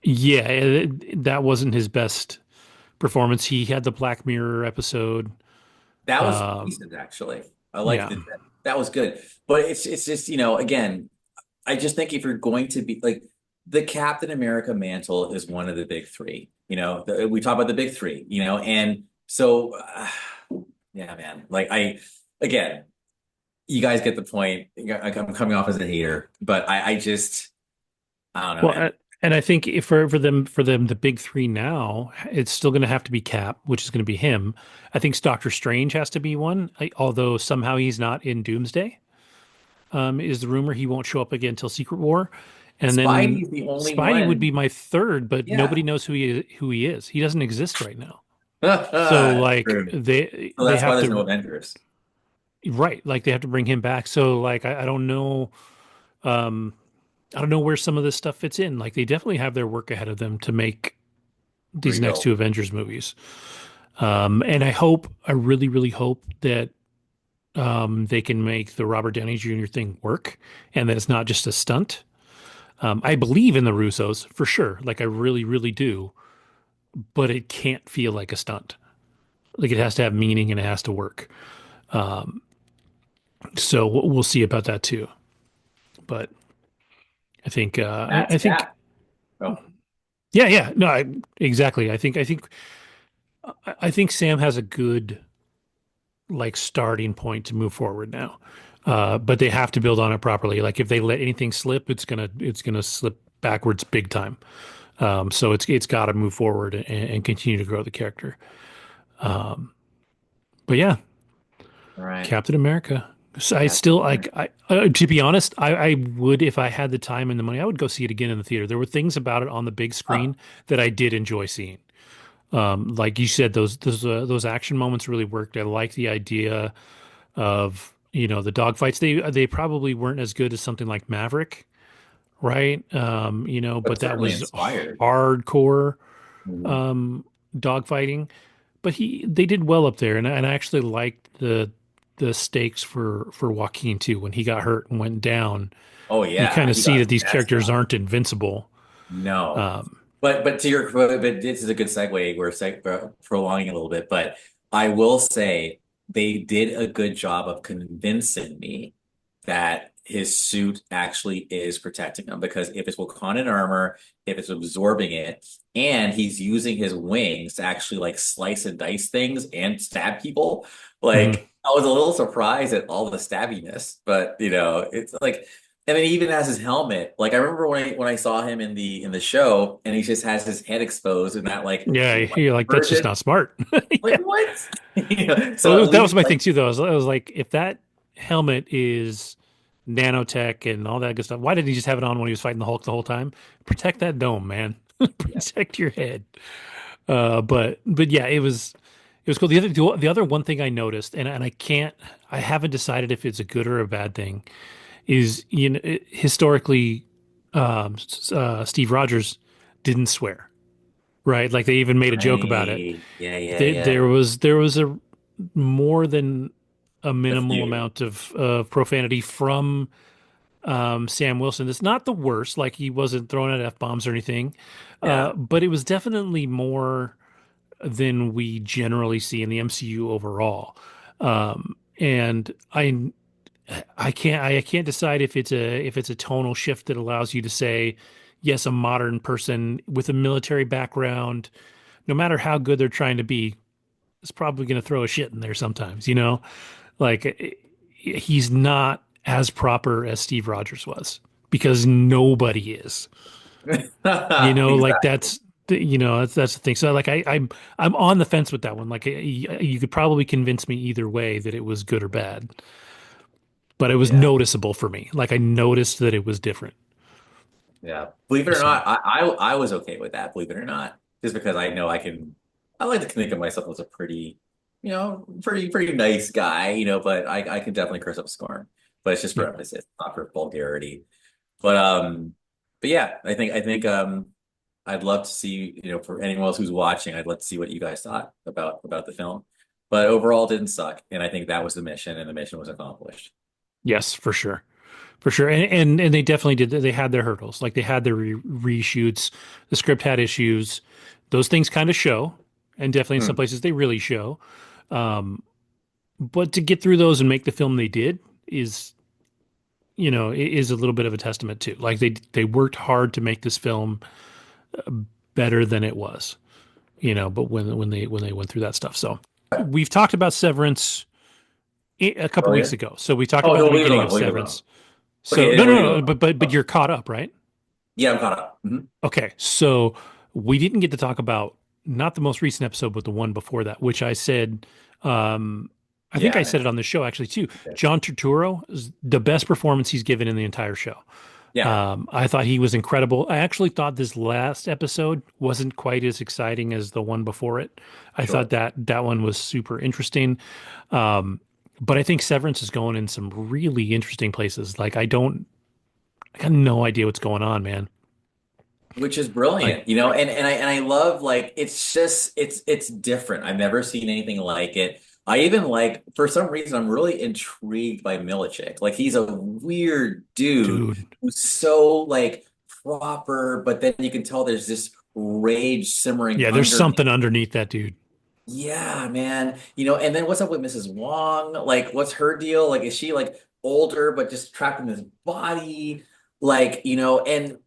Speaker 2: yeah, that wasn't his best performance. He had the Black Mirror episode.
Speaker 1: That was
Speaker 2: Um,
Speaker 1: decent, actually. I liked
Speaker 2: yeah.
Speaker 1: it. That was good. But it's just, again, I just think if you're going to be like the Captain America mantle is one of the big three. We talk about the big three, and so yeah, man. Like again, you guys get the point. I'm coming off as a hater, but I just, I don't know,
Speaker 2: Well,
Speaker 1: man.
Speaker 2: and I think if for them the big three now, it's still going to have to be Cap, which is going to be him. I think Doctor Strange has to be one, although somehow he's not in Doomsday. Is the rumor he won't show up again until Secret War, and then
Speaker 1: Spidey's the only
Speaker 2: Spidey would
Speaker 1: one.
Speaker 2: be my third, but
Speaker 1: Yeah.
Speaker 2: nobody knows who he is. He doesn't exist right now. So like
Speaker 1: True. So
Speaker 2: they
Speaker 1: that's why
Speaker 2: have
Speaker 1: there's no
Speaker 2: to,
Speaker 1: Avengers.
Speaker 2: right, like they have to bring him back. So like I don't know. Um, I don't know where some of this stuff fits in. Like they definitely have their work ahead of them to make these next
Speaker 1: Real.
Speaker 2: two Avengers movies. And I really, really hope that they can make the Robert Downey Jr. thing work and that it's not just a stunt. I believe in the Russos for sure. Like I really, really do, but it can't feel like a stunt. Like it has to have meaning and it has to work. Um, so we'll see about that too. But I think,
Speaker 1: That's
Speaker 2: I think,
Speaker 1: Cap. Oh,
Speaker 2: yeah, yeah, no, exactly. I think Sam has a good like starting point to move forward now. But they have to build on it properly. Like if they let anything slip, it's gonna slip backwards big time. So it's got to move forward and continue to grow the character. Um, but yeah,
Speaker 1: all right.
Speaker 2: Captain America. So I
Speaker 1: Captain
Speaker 2: still
Speaker 1: America.
Speaker 2: like to be honest, I would if I had the time and the money, I would go see it again in the theater. There were things about it on the big
Speaker 1: Oh,
Speaker 2: screen that I did enjoy seeing. Like you said, those action moments really worked. I like the idea of the dogfights. They probably weren't as good as something like Maverick, right?
Speaker 1: but
Speaker 2: But that
Speaker 1: certainly
Speaker 2: was
Speaker 1: inspired.
Speaker 2: hardcore
Speaker 1: Mhm.
Speaker 2: um, dogfighting. But they did well up there, and I actually liked the stakes for Joaquin too when he got hurt and went down.
Speaker 1: Oh
Speaker 2: You kind
Speaker 1: yeah,
Speaker 2: of
Speaker 1: he
Speaker 2: see
Speaker 1: got
Speaker 2: that
Speaker 1: his
Speaker 2: these
Speaker 1: ass
Speaker 2: characters
Speaker 1: kicked.
Speaker 2: aren't invincible.
Speaker 1: No,
Speaker 2: Um,
Speaker 1: but to your but this is a good segue. We're prolonging a little bit, but I will say they did a good job of convincing me that his suit actually is protecting him because if it's Wakandan armor, if it's absorbing it, and he's using his wings to actually like slice and dice things and stab people,
Speaker 2: mhm.
Speaker 1: like I was a little surprised at all the stabbiness, but it's like. And then he even has his helmet. Like I remember when I saw him in the show, and he just has his head exposed in that like
Speaker 2: Yeah,
Speaker 1: white
Speaker 2: you're like, that's just
Speaker 1: version.
Speaker 2: not smart.
Speaker 1: Like
Speaker 2: Yeah.
Speaker 1: what?
Speaker 2: Well,
Speaker 1: So at
Speaker 2: that was
Speaker 1: least
Speaker 2: my thing
Speaker 1: like
Speaker 2: too, though. I was like, if that helmet is nanotech and all that good stuff, why didn't he just have it on when he was fighting the Hulk the whole time? Protect that dome, man.
Speaker 1: yeah.
Speaker 2: Protect your head. But yeah, it was cool. The other one thing I noticed, and I haven't decided if it's a good or a bad thing, is historically, Steve Rogers didn't swear, right? Like they even made a joke about it.
Speaker 1: Right. Yeah, yeah,
Speaker 2: There,
Speaker 1: yeah.
Speaker 2: there was a more than a
Speaker 1: A
Speaker 2: minimal
Speaker 1: few.
Speaker 2: amount of profanity from Sam Wilson. It's not the worst, like he wasn't throwing out F-bombs or anything,
Speaker 1: Yeah.
Speaker 2: but it was definitely more than we generally see in the MCU overall. And I can't decide if it's a tonal shift that allows you to say, yes, a modern person with a military background, no matter how good they're trying to be, is probably going to throw a shit in there sometimes, Like he's not as proper as Steve Rogers was because nobody is. Like
Speaker 1: Exactly.
Speaker 2: that's the thing. So like I'm on the fence with that one. Like you could probably convince me either way that it was good or bad, but it was
Speaker 1: Yeah.
Speaker 2: noticeable for me. Like I noticed that it was different.
Speaker 1: Yeah. Believe it or
Speaker 2: So
Speaker 1: not, I was okay with that, believe it or not. Just because I know I like to think of myself as a pretty, pretty nice guy, but I can definitely curse up a storm. But it's just for
Speaker 2: yeah,
Speaker 1: emphasis, not for vulgarity. But but yeah, I think I'd love to see, for anyone else who's watching, I'd love to see what you guys thought about the film. But overall, it didn't suck, and I think that was the mission, and the mission was accomplished.
Speaker 2: yes, for sure. For sure. And they definitely did. They had their hurdles. Like they had their reshoots. The script had issues. Those things kind of show, and definitely in some
Speaker 1: Hmm.
Speaker 2: places they really show. But to get through those and make the film they did is a little bit of a testament too. Like they worked hard to make this film better than it was. But when they went through that stuff. So we've talked about Severance a couple weeks
Speaker 1: Earlier?
Speaker 2: ago. So we talked
Speaker 1: Oh
Speaker 2: about
Speaker 1: no,
Speaker 2: the
Speaker 1: leave it
Speaker 2: beginning
Speaker 1: alone.
Speaker 2: of
Speaker 1: Leave it alone.
Speaker 2: Severance. So
Speaker 1: Okay,
Speaker 2: no,
Speaker 1: then
Speaker 2: no,
Speaker 1: leave it
Speaker 2: no,
Speaker 1: alone.
Speaker 2: but
Speaker 1: Oh,
Speaker 2: you're caught up, right?
Speaker 1: yeah, I'm caught up.
Speaker 2: Okay, so we didn't get to talk about not the most recent episode, but the one before that, which I said, um, I think
Speaker 1: Yeah,
Speaker 2: I
Speaker 1: I
Speaker 2: said it
Speaker 1: mentioned
Speaker 2: on the show actually too.
Speaker 1: it.
Speaker 2: John Turturro is the best performance he's given in the entire show.
Speaker 1: Yeah,
Speaker 2: I thought he was incredible. I actually thought this last episode wasn't quite as exciting as the one before it. I thought
Speaker 1: sure.
Speaker 2: that one was super interesting. Um, but I think Severance is going in some really interesting places. Like I got no idea what's going on, man.
Speaker 1: Which is
Speaker 2: Like,
Speaker 1: brilliant, and I love like it's just it's different. I've never seen anything like it. I even like for some reason I'm really intrigued by Milicic. Like he's a weird dude
Speaker 2: dude.
Speaker 1: who's so like proper, but then you can tell there's this rage simmering
Speaker 2: Yeah, there's
Speaker 1: underneath.
Speaker 2: something underneath that dude.
Speaker 1: Yeah, man. And then what's up with Mrs. Wong? Like, what's her deal? Like, is she like older but just trapped in this body? Like, and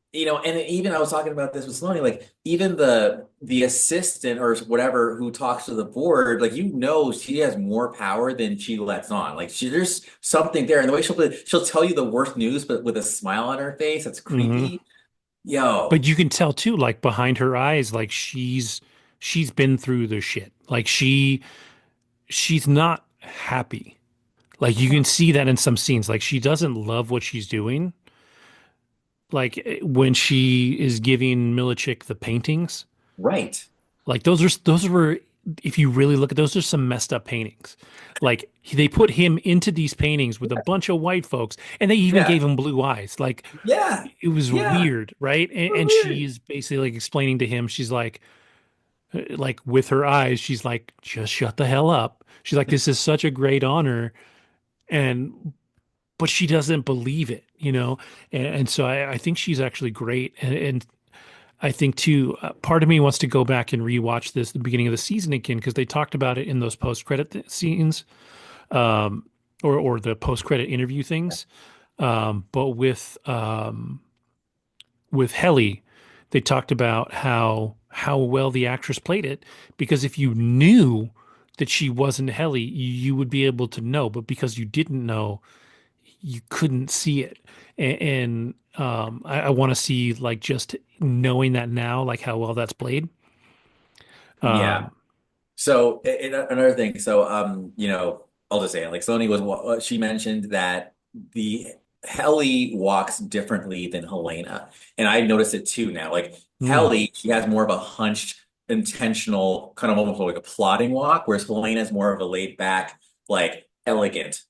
Speaker 1: even I was talking about this with Sloane, like even the assistant or whatever who talks to the board, like she has more power than she lets on. Like there's something there. And the way she'll tell you the worst news, but with a smile on her face, that's
Speaker 2: Hmm.
Speaker 1: creepy. Yo,
Speaker 2: But you can tell too, like behind her eyes, like she's been through the shit. Like she's not happy. Like you can see that in some scenes. Like she doesn't love what she's doing. Like when she is giving Milicic the paintings,
Speaker 1: right.
Speaker 2: like those were if you really look at those are some messed up paintings. Like they put him into these paintings with a bunch of white folks and they even
Speaker 1: Yeah.
Speaker 2: gave him blue eyes. Like
Speaker 1: Yeah.
Speaker 2: it was
Speaker 1: Yeah.
Speaker 2: weird, right? And,
Speaker 1: So
Speaker 2: and
Speaker 1: weird.
Speaker 2: she's basically like explaining to him, she's like with her eyes, she's like, just shut the hell up. She's like, this is such a great honor. And but she doesn't believe it. you know, and so I think she's actually great, and I think too, part of me wants to go back and rewatch this the beginning of the season again because they talked about it in those post-credit scenes, um, or the post-credit interview things. But with Helly, they talked about how well the actress played it because if you knew that she wasn't Helly, you would be able to know, but because you didn't know, you couldn't see it. And I want to see like just knowing that now, like how well that's played.
Speaker 1: Yeah.
Speaker 2: Um,
Speaker 1: So another thing, so I'll just say it. Like Sony she mentioned that the Helly walks differently than Helena, and I noticed it too now. Like
Speaker 2: mm,
Speaker 1: Helly, she has more of a hunched, intentional, kind of almost like a plodding walk, whereas Helena is more of a laid back, like elegant,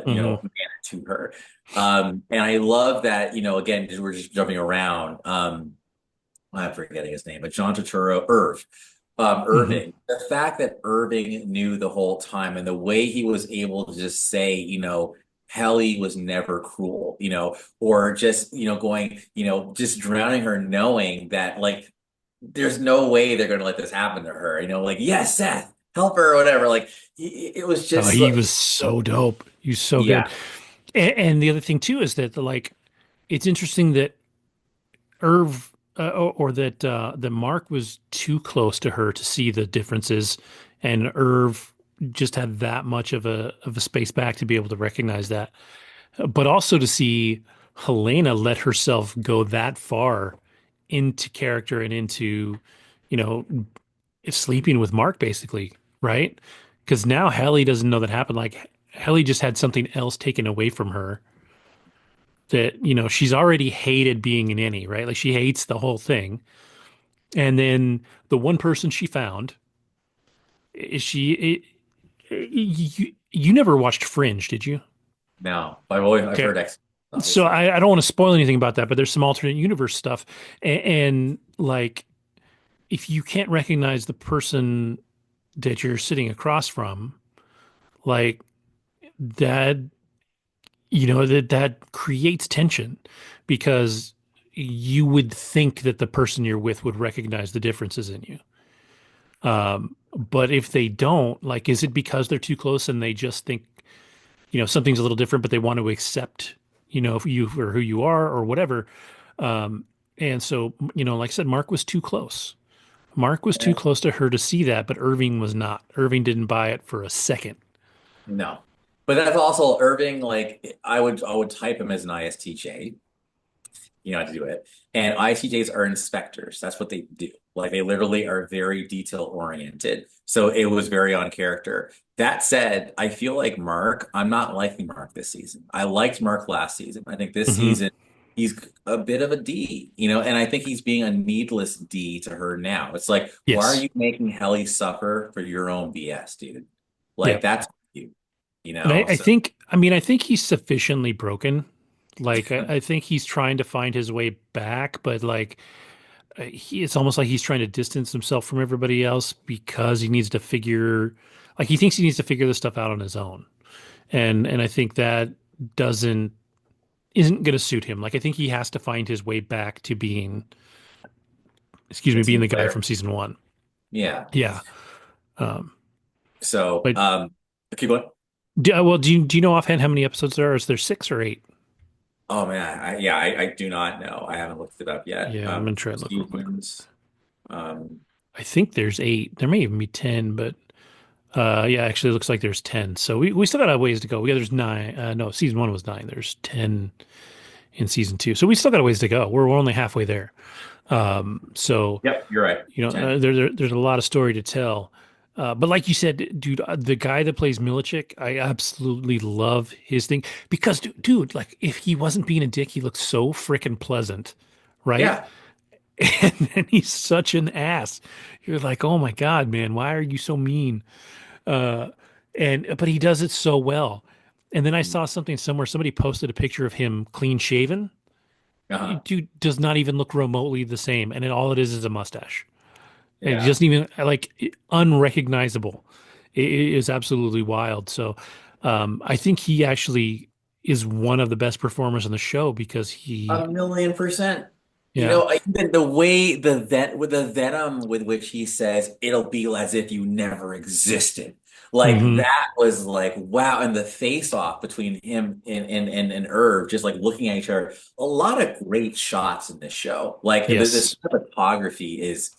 Speaker 2: hmm
Speaker 1: manner to her. And I love that, again, we're just jumping around. I'm forgetting his name, but John Turturro,
Speaker 2: hmm
Speaker 1: Irving. The fact that Irving knew the whole time and the way he was able to just say, Helly was never cruel, or just, going, just drowning her, knowing that like there's no way they're going to let this happen to her, like, yes, Seth, help her or whatever. Like it was
Speaker 2: Oh,
Speaker 1: just
Speaker 2: he was so
Speaker 1: so,
Speaker 2: dope. He was so good.
Speaker 1: yeah,
Speaker 2: And the other thing too is that like it's interesting that Irv or that that Mark was too close to her to see the differences, and Irv just had that much of a space back to be able to recognize that, but also to see Helena let herself go that far into character and into, you know, sleeping with Mark basically, right? Because now Helly doesn't know that happened. Like Helly just had something else taken away from her that, she's already hated being an innie, right? Like she hates the whole thing. And then the one person she found is you never watched Fringe, did you?
Speaker 1: no, I've
Speaker 2: Okay.
Speaker 1: heard X,
Speaker 2: So
Speaker 1: obviously.
Speaker 2: I don't want to spoil anything about that, but there's some alternate universe stuff. And like, if you can't recognize the person that you're sitting across from, like that, that creates tension because you would think that the person you're with would recognize the differences in you. But if they don't, like, is it because they're too close and they just think, something's a little different, but they want to accept, if you for who you are or whatever. Um, and so, like I said, Mark was too close. Mark was too close to her to see that, but Irving was not. Irving didn't buy it for a second.
Speaker 1: No. But that's also Irving, like I would type him as an ISTJ, how to do it. And ISTJs are inspectors. That's what they do. Like they literally are very detail oriented. So it was very on character. That said, I feel like I'm not liking Mark this season. I liked Mark last season. I think this
Speaker 2: Hmm
Speaker 1: season he's a bit of a D, and I think he's being a needless D to her now. It's like, why are
Speaker 2: Yes.
Speaker 1: you making Helly suffer for your own BS, dude?
Speaker 2: Yeah.
Speaker 1: Like that's you,
Speaker 2: And I
Speaker 1: so
Speaker 2: think, I mean, I think he's sufficiently broken. Like, I think he's trying to find his way back, but like, it's almost like he's trying to distance himself from everybody else because he needs to like, he thinks he needs to figure this stuff out on his own. And I think that doesn't, isn't going to suit him. Like, I think he has to find his way back to being, excuse
Speaker 1: a
Speaker 2: me, being
Speaker 1: team
Speaker 2: the guy
Speaker 1: player.
Speaker 2: from season one.
Speaker 1: Yeah.
Speaker 2: Yeah. Um,
Speaker 1: So,
Speaker 2: but
Speaker 1: keep going.
Speaker 2: well, do you know offhand how many episodes there are? Is there six or eight?
Speaker 1: Oh man, I do not know. I haven't looked it up yet.
Speaker 2: Yeah, I'm gonna try and look real quick.
Speaker 1: Seasons. Um,
Speaker 2: I think there's eight. There may even be 10, but yeah, actually, it looks like there's 10. So we still got a ways to go. Yeah, there's nine. No, season one was nine. There's 10 in season two. So we still got a ways to go. We're only halfway there. So,
Speaker 1: yep, you're right. 10.
Speaker 2: there's a lot of story to tell. But like you said, dude, the guy that plays Milicic, I absolutely love his thing because, dude, like if he wasn't being a dick, he looked so freaking pleasant, right?
Speaker 1: Yeah.
Speaker 2: And then he's such an ass. You're like, oh my God, man, why are you so mean? Uh, and but he does it so well. And then I saw something somewhere. Somebody posted a picture of him clean shaven.
Speaker 1: Uh-huh.
Speaker 2: Dude does not even look remotely the same, and all it is a mustache. And he
Speaker 1: Yeah.
Speaker 2: doesn't even like unrecognizable. It is absolutely wild. So I think he actually is one of the best performers on the show because
Speaker 1: A
Speaker 2: he,
Speaker 1: million percent.
Speaker 2: yeah.
Speaker 1: Even the way the venom with which he says it'll be as if you never existed. Like
Speaker 2: Hmm.
Speaker 1: that was like wow, and the face off between him and Irv just like looking at each other. A lot of great shots in this show. Like the
Speaker 2: Yes.
Speaker 1: cinematography is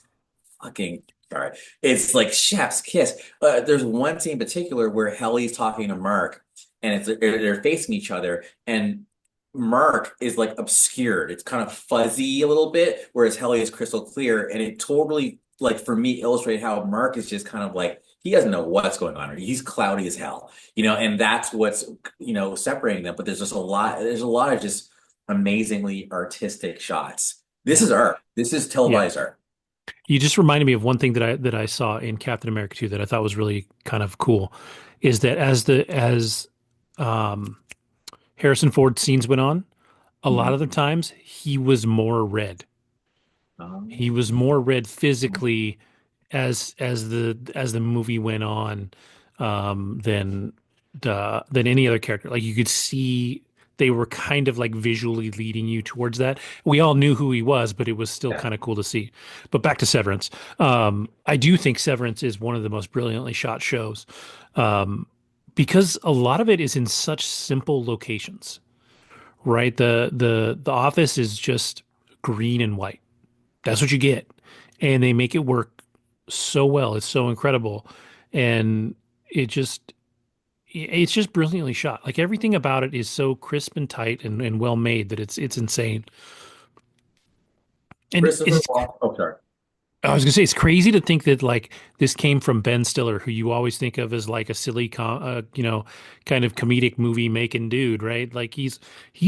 Speaker 1: fucking sorry. It's like chef's kiss. There's one scene in particular where Helly's talking to Mark, and they're facing each other, and Mark is like obscured. It's kind of fuzzy a little bit, whereas Helly is crystal clear, and it totally like for me illustrated how Mark is just kind of like he doesn't know what's going on. He's cloudy as hell, and that's what's separating them. But there's just a lot. There's a lot of just amazingly artistic shots. This
Speaker 2: Yeah.
Speaker 1: is art. This is
Speaker 2: Yeah.
Speaker 1: televised art.
Speaker 2: You just reminded me of one thing that I saw in Captain America 2 that I thought was really kind of cool is that as um Harrison Ford scenes went on, a lot of the
Speaker 1: Mhm.
Speaker 2: times he was more red. He was
Speaker 1: Um,
Speaker 2: more red physically as the movie went on than than any other character. Like you could see they were kind of like visually leading you towards that. We all knew who he was, but it was still
Speaker 1: yeah.
Speaker 2: kind of cool to see. But back to Severance. I do think Severance is one of the most brilliantly shot shows um, because a lot of it is in such simple locations, right? The office is just green and white. That's what you get. And they make it work so well. It's so incredible. And it just it's just brilliantly shot. Like everything about it is so crisp and tight and well made that it's insane. And
Speaker 1: Christopher
Speaker 2: it's
Speaker 1: Walken. Oh, sorry.
Speaker 2: I was gonna say it's crazy to think that like this came from Ben Stiller, who you always think of as like a silly, kind of comedic movie making dude, right? Like he's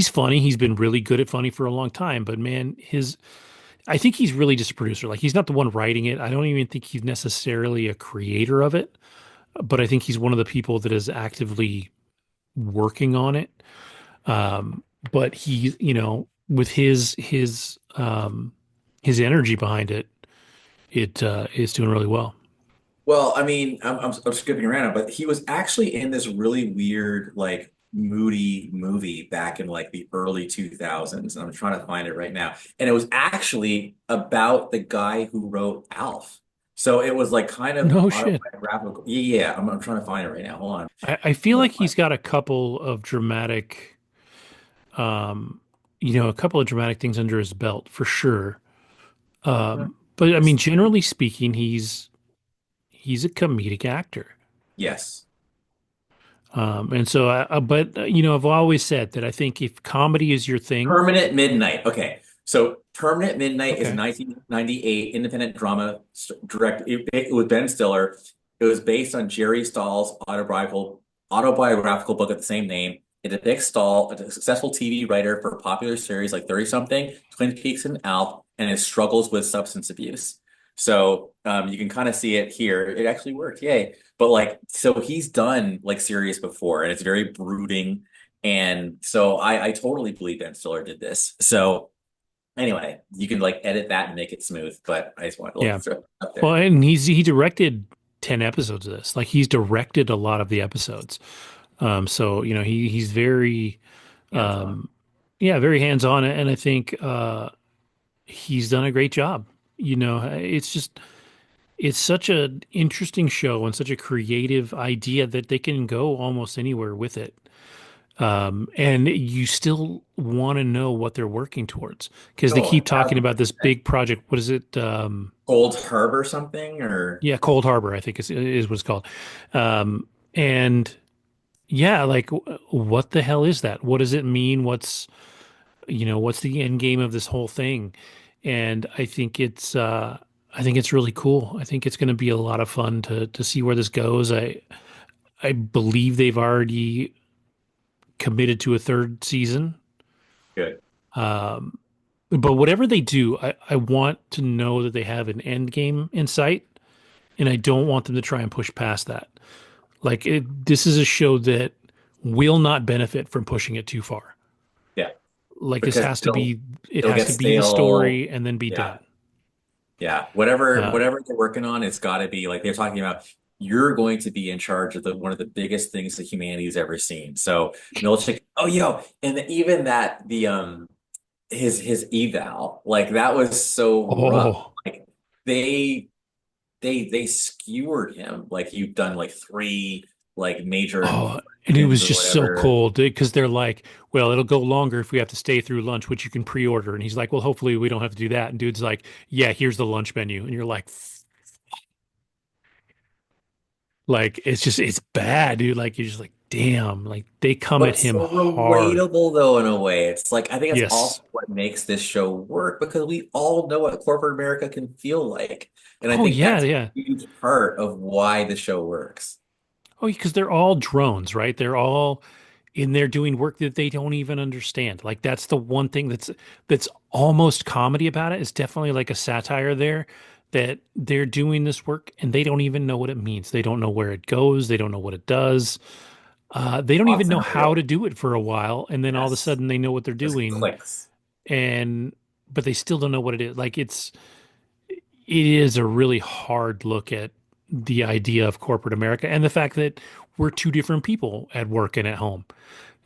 Speaker 2: funny. He's been really good at funny for a long time, but man, his I think he's really just a producer. Like he's not the one writing it. I don't even think he's necessarily a creator of it, but I think he's one of the people that is actively working on it. Um, but he, with his energy behind it, it is doing really well.
Speaker 1: Well, I mean, I'm skipping around, but he was actually in this really weird, like, moody movie back in like the early 2000s. And I'm trying to find it right now. And it was actually about the guy who wrote Alf. So it was like kind of
Speaker 2: No shit.
Speaker 1: autobiographical. Yeah, I'm trying to find it right now. Hold on.
Speaker 2: I feel like he's got a couple of dramatic, um, a couple of dramatic things under his belt for sure. But I mean, generally speaking, he's a comedic actor.
Speaker 1: Yes.
Speaker 2: And so, but I've always said that I think if comedy is your thing,
Speaker 1: Permanent Midnight. Okay. So Permanent Midnight is a
Speaker 2: okay,
Speaker 1: 1998 independent drama direct. It was Ben Stiller. It was based on Jerry Stahl's autobiographical book of the same name. It depicts Stahl, a successful TV writer for popular series like 30 Something, Twin Peaks, and Alf, and his struggles with substance abuse. So you can kind of see it here. It actually worked. Yay. But like, so he's done like series before, and it's very brooding and so I totally believe Ben Stiller did this. So anyway, you can like edit that and make it smooth, but I just wanted to
Speaker 2: yeah.
Speaker 1: throw it up
Speaker 2: Well,
Speaker 1: there.
Speaker 2: and he directed 10 episodes of this. Like he's directed a lot of the episodes. So he's very,
Speaker 1: Hands on.
Speaker 2: um, yeah, very hands on, and I think he's done a great job. It's such an interesting show and such a creative idea that they can go almost anywhere with it. And you still want to know what they're working towards because they
Speaker 1: Oh,
Speaker 2: keep talking about this
Speaker 1: 1000%.
Speaker 2: big project. What is it?
Speaker 1: Cold Harbor something or
Speaker 2: Yeah, Cold Harbor, I think is what it's called. And yeah, like what the hell is that? What does it mean? What's the end game of this whole thing? And I think it's really cool. I think it's going to be a lot of fun to see where this goes. I believe they've already committed to a third season.
Speaker 1: good.
Speaker 2: Um, but whatever they do, I want to know that they have an end game in sight, and I don't want them to try and push past that. Like this is a show that will not benefit from pushing it too far.
Speaker 1: Yeah,
Speaker 2: Like this
Speaker 1: because
Speaker 2: has to be, it
Speaker 1: it'll
Speaker 2: has
Speaker 1: get
Speaker 2: to be the
Speaker 1: stale.
Speaker 2: story and then be
Speaker 1: Yeah.
Speaker 2: done.
Speaker 1: Yeah. Whatever
Speaker 2: Uh,
Speaker 1: whatever they're working on, it's got to be like they're talking about you're going to be in charge of the one of the biggest things that humanity's ever seen. So Milchick, oh yo, and even that his eval, like that was so rough.
Speaker 2: Oh,
Speaker 1: Like they they skewered him. Like you've done like three like major
Speaker 2: oh, and it
Speaker 1: infractions
Speaker 2: was
Speaker 1: or
Speaker 2: just so
Speaker 1: whatever.
Speaker 2: cold because they're like, well, it'll go longer if we have to stay through lunch, which you can pre-order. And he's like, well, hopefully we don't have to do that. And dude's like, yeah, here's the lunch menu. And you're like, it's just, it's bad, dude. Like, you're just like, damn, like they come
Speaker 1: But
Speaker 2: at
Speaker 1: it's
Speaker 2: him
Speaker 1: so
Speaker 2: hard.
Speaker 1: relatable though in a way. It's like I think it's
Speaker 2: Yes.
Speaker 1: also what makes this show work because we all know what corporate America can feel like. And I
Speaker 2: Oh,
Speaker 1: think
Speaker 2: yeah,
Speaker 1: that's
Speaker 2: yeah.
Speaker 1: a huge part of why the show works.
Speaker 2: Oh, because they're all drones, right? They're all in there doing work that they don't even understand. Like that's the one thing that's almost comedy about it. Is definitely like a satire there that they're doing this work and they don't even know what it means. They don't know where it goes. They don't know what it does. They don't even
Speaker 1: Often
Speaker 2: know how to
Speaker 1: real.
Speaker 2: do it for a while, and then all of a
Speaker 1: Yes.
Speaker 2: sudden they know what they're
Speaker 1: Just
Speaker 2: doing,
Speaker 1: clicks.
Speaker 2: and but they still don't know what it is. Like it is a really hard look at the idea of corporate America and the fact that we're two different people at work and at home.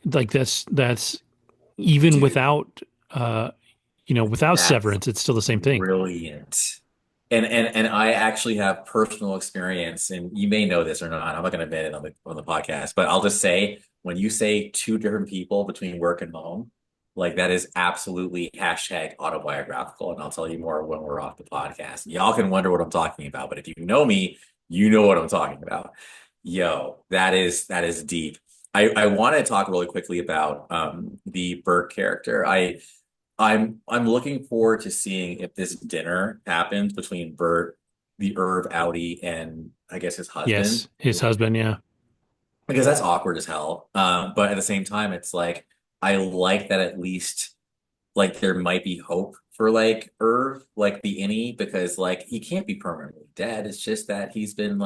Speaker 2: Like that's even
Speaker 1: Dude,
Speaker 2: without without
Speaker 1: that's
Speaker 2: severance, it's still the same thing.
Speaker 1: brilliant. And I actually have personal experience, and you may know this or not. I'm not going to admit it on the podcast, but I'll just say when you say two different people between work and home, like that is absolutely hashtag autobiographical. And I'll tell you more when we're off the podcast. Y'all can wonder what I'm talking about, but if you know me, you know what I'm talking about. Yo, that is deep. I want to talk really quickly about the Burke character. I'm looking forward to seeing if this dinner happens between Bert, the Irv Audi, and I guess his husband,
Speaker 2: Yes, his husband. Yeah,
Speaker 1: because that's awkward as hell. But at the same time, it's like I like that at least like there might be hope for like Irv, like the innie, because like he can't be permanently dead. It's just that he's been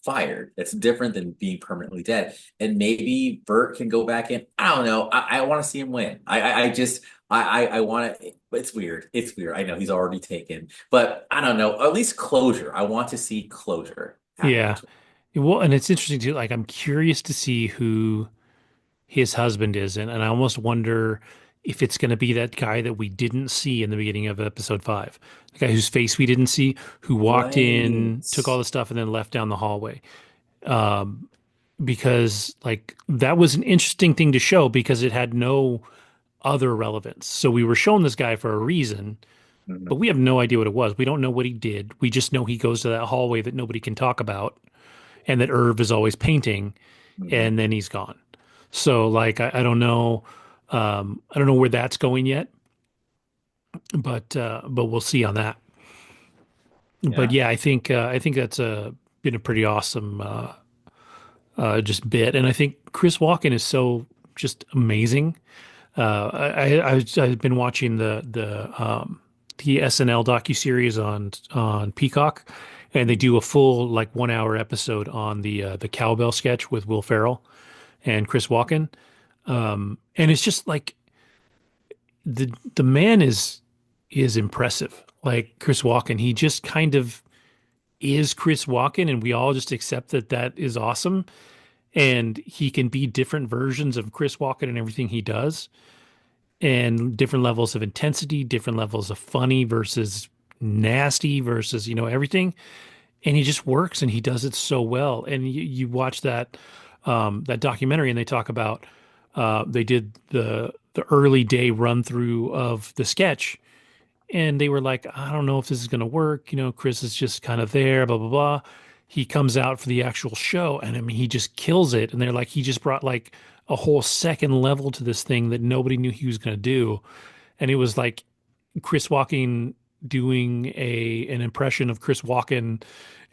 Speaker 1: fired. That's different than being permanently dead. And maybe Bert can go back in. I don't know. I want to see him win. I just I want to. It's weird. It's weird. I know he's already taken, but I don't know. At least closure. I want to see closure happen
Speaker 2: yeah.
Speaker 1: between.
Speaker 2: Well, and it's interesting too. Like, I'm curious to see who his husband is, and I almost wonder if it's going to be that guy that we didn't see in the beginning of episode 5, the guy whose face we didn't see, who walked
Speaker 1: Right.
Speaker 2: in, took all the stuff, and then left down the hallway. Um, because like that was an interesting thing to show because it had no other relevance. So we were shown this guy for a reason, but
Speaker 1: Mhm.
Speaker 2: we have no idea what it was. We don't know what he did. We just know he goes to that hallway that nobody can talk about and that Irv is always painting,
Speaker 1: Mhm.
Speaker 2: and then he's gone. So like I don't know. I don't know where that's going yet, but we'll see on that. But
Speaker 1: Yeah.
Speaker 2: yeah, I think that's been a pretty awesome just bit, and I think Chris Walken is so just amazing. I've been watching the SNL docuseries on Peacock, and they do a full like 1 hour episode on the cowbell sketch with Will Ferrell and Chris Walken. And it's just like the man is impressive. Like Chris Walken, he just kind of is Chris Walken, and we all just accept that that is awesome. And he can be different versions of Chris Walken and everything he does, and different levels of intensity, different levels of funny versus nasty versus, everything. And he just works and he does it so well. And you watch that documentary and they talk about they did the early day run through of the sketch and they were like, I don't know if this is going to work. Chris is just kind of there, blah, blah, blah. He comes out for the actual show, and I mean, he just kills it. And they're like, he just brought like a whole second level to this thing that nobody knew he was going to do. And it was like Chris Walken doing an impression of Chris Walken,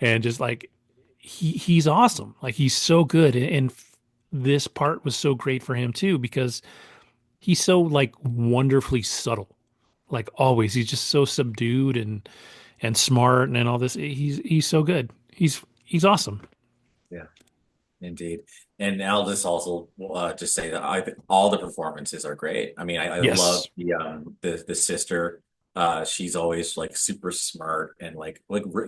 Speaker 2: and just like he's awesome. Like he's so good, and this part was so great for him too because he's so like wonderfully subtle. Like always, he's just so subdued and smart and all this. He's so good. He's awesome.
Speaker 1: Yeah. Indeed. And I'll just also just say that I think all the performances are great. I mean, I love
Speaker 2: Yes.
Speaker 1: the sister. She's always like super smart and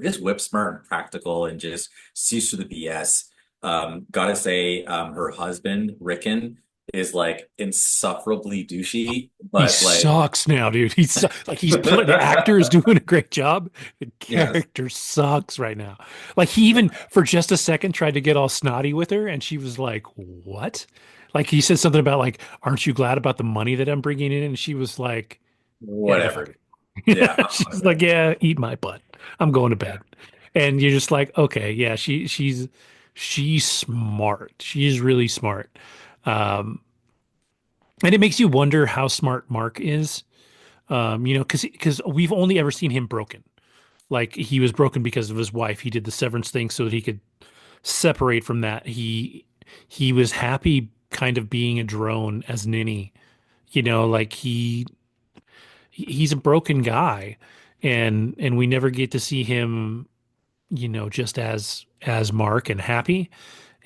Speaker 1: just whip smart and practical and just sees through the BS. Gotta say, her husband, Rickon, is like insufferably douchey,
Speaker 2: He
Speaker 1: but like,
Speaker 2: sucks now, dude. The actor is doing a great job. The
Speaker 1: yes,
Speaker 2: character sucks right now. Like he even for just a second tried to get all snotty with her, and she was like, "What?" Like he said something about like, "Aren't you glad about the money that I'm bringing in?" And she was like, "Yeah, go fuck
Speaker 1: whatever. Yeah,
Speaker 2: it." She's like, "Yeah, eat my butt. I'm going to
Speaker 1: yeah.
Speaker 2: bed." And you're just like, "Okay, yeah, she's smart. She's really smart." Um, and it makes you wonder how smart Mark is. Because we've only ever seen him broken. Like he was broken because of his wife. He did the severance thing so that he could separate from that. He was happy kind of being a drone as Ninny. Like he's a broken guy, and we never get to see him, just as Mark and happy.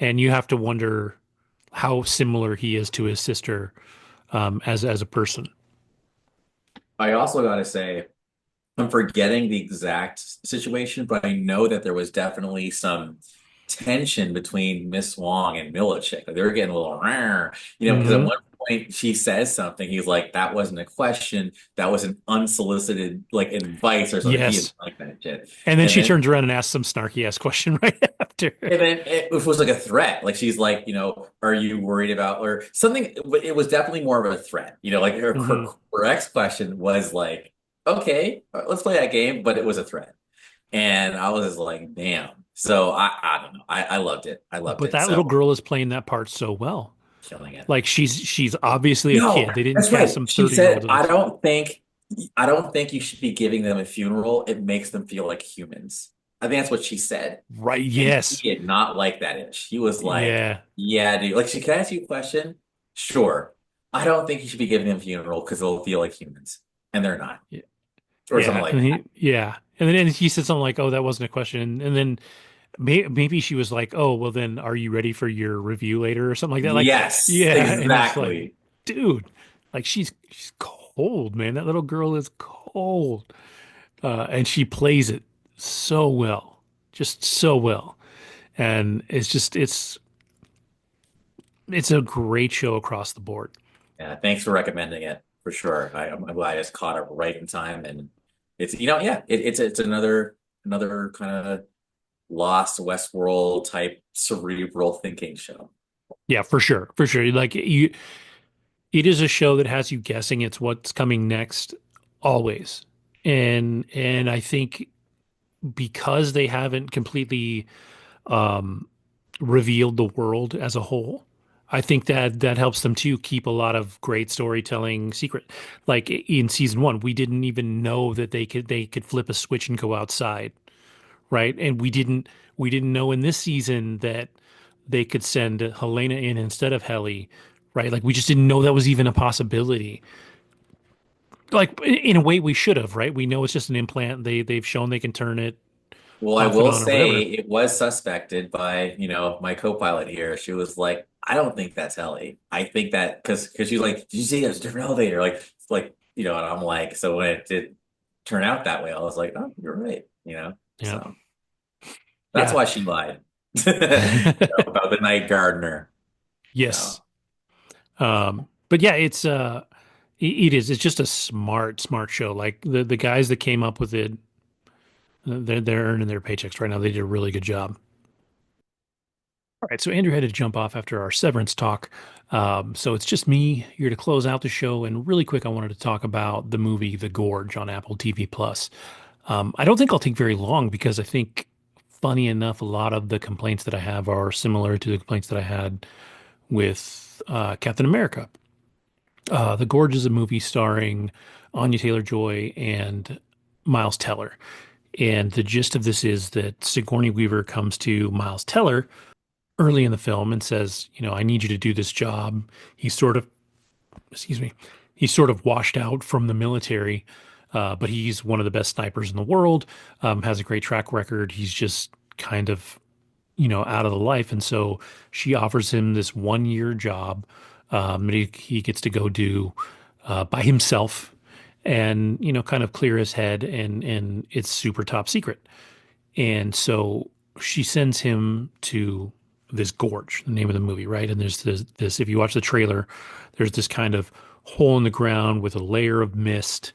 Speaker 2: And you have to wonder how similar he is to his sister, as a person.
Speaker 1: I also gotta say, I'm forgetting the exact situation, but I know that there was definitely some tension between Miss Wong and Milicic. Like, they were getting a little, "Rah," because at
Speaker 2: Hmm.
Speaker 1: one point she says something. He's like, "That wasn't a question. That was an unsolicited like advice or something." He didn't
Speaker 2: Yes.
Speaker 1: like that shit.
Speaker 2: And then
Speaker 1: And
Speaker 2: she
Speaker 1: then
Speaker 2: turns around and asks some snarky ass question right after.
Speaker 1: and then it was like a threat. Like she's like, are you worried about or something? It was definitely more of a threat. Like her,
Speaker 2: Hmm.
Speaker 1: her ex question was like, okay, let's play that game, but it was a threat. And I was just like, damn. So I don't know. I loved it. I loved
Speaker 2: But
Speaker 1: it.
Speaker 2: that little
Speaker 1: So
Speaker 2: girl is playing that part so well.
Speaker 1: killing it.
Speaker 2: Like she's obviously a
Speaker 1: No,
Speaker 2: kid. They didn't
Speaker 1: that's
Speaker 2: cast
Speaker 1: right.
Speaker 2: some
Speaker 1: She
Speaker 2: 30-year-old
Speaker 1: said,
Speaker 2: in this.
Speaker 1: I don't think you should be giving them a funeral. It makes them feel like humans. I think that's what she said.
Speaker 2: Right.
Speaker 1: And he
Speaker 2: Yes.
Speaker 1: did not like that itch. He was like,
Speaker 2: Yeah.
Speaker 1: yeah, dude. Like, can I ask you a question? Sure. I don't think you should be giving them a funeral because they'll feel like humans. And they're not.
Speaker 2: Yeah.
Speaker 1: Or something
Speaker 2: Yeah.
Speaker 1: like that.
Speaker 2: Yeah. And then he said something like, "Oh, that wasn't a question." And then maybe she was like, "Oh, well then are you ready for your review later?" or something like that. Like,
Speaker 1: Yes,
Speaker 2: yeah, and it's like,
Speaker 1: exactly.
Speaker 2: dude, like she's cold, man. That little girl is cold. And she plays it so well, just so well. And it's a great show across the board.
Speaker 1: Yeah, thanks for recommending it for sure. I'm glad I just caught up right in time, and it's yeah, it's another kind of Lost Westworld type cerebral thinking show.
Speaker 2: Yeah, for sure, for sure. It is a show that has you guessing it's what's coming next, always. And I think because they haven't completely um, revealed the world as a whole. I think that helps them to keep a lot of great storytelling secret. Like in season one, we didn't even know that they could flip a switch and go outside, right? And we didn't know in this season that they could send Helena in instead of Helly, right? Like we just didn't know that was even a possibility. Like in a way we should have, right? We know it's just an implant. They've shown they can turn it
Speaker 1: Well, I
Speaker 2: off and
Speaker 1: will
Speaker 2: on or
Speaker 1: say
Speaker 2: whatever.
Speaker 1: it was suspected by, my co-pilot here. She was like, I don't think that's Helly. I think that because she's like, did you see there's a different elevator? And I'm like, so when it did turn out that way, I was like, oh, you're right.
Speaker 2: Yeah.
Speaker 1: So that's
Speaker 2: Yeah.
Speaker 1: why she lied about the night gardener. So
Speaker 2: Yes. But yeah, it is. It's just a smart show. Like the guys that came up with it, they're earning their paychecks right now. They did a really good job. All right, so Andrew had to jump off after our severance talk. So it's just me here to close out the show. And really quick, I wanted to talk about the movie The Gorge on Apple TV Plus. I don't think I'll take very long because I think, funny enough, a lot of the complaints that I have are similar to the complaints that I had with Captain America. The Gorge is a movie starring Anya Taylor-Joy and Miles Teller. And the gist of this is that Sigourney Weaver comes to Miles Teller early in the film and says, I need you to do this job. He's sort of, excuse me, he's sort of washed out from the military, but he's one of the best snipers in the world, has a great track record. He's just kind of, out of the life. And so she offers him this 1 year job that he gets to go do by himself. and kind of clear his head, and it's super top secret. And so she sends him to this gorge, the name of the movie, right? And there's this, if you watch the trailer, there's this kind of hole in the ground with a layer of mist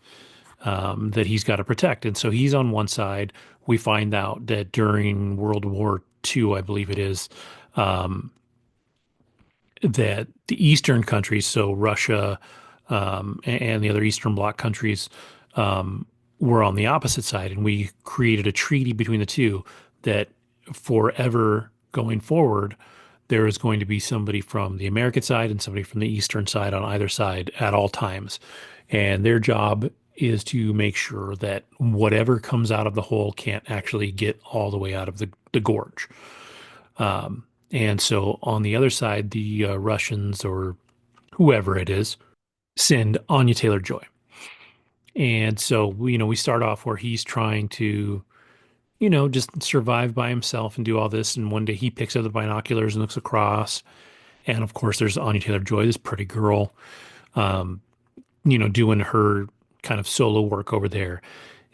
Speaker 2: that he's got to protect. And so he's on one side. We find out that during World War II, I believe it is, um, that the Eastern countries, so Russia and the other Eastern Bloc countries, um, were on the opposite side. And we created a treaty between the two that forever going forward, there is going to be somebody from the American side and somebody from the Eastern side on either side at all times. And their job is to make sure that whatever comes out of the hole can't actually get all the way out of the gorge. Um, and so on the other side, the Russians or whoever it is send Anya Taylor-Joy. And so, we start off where he's trying to, just survive by himself and do all this. And one day he picks up the binoculars and looks across. And of course, there's Anya Taylor-Joy, this pretty girl, um, doing her kind of solo work over there.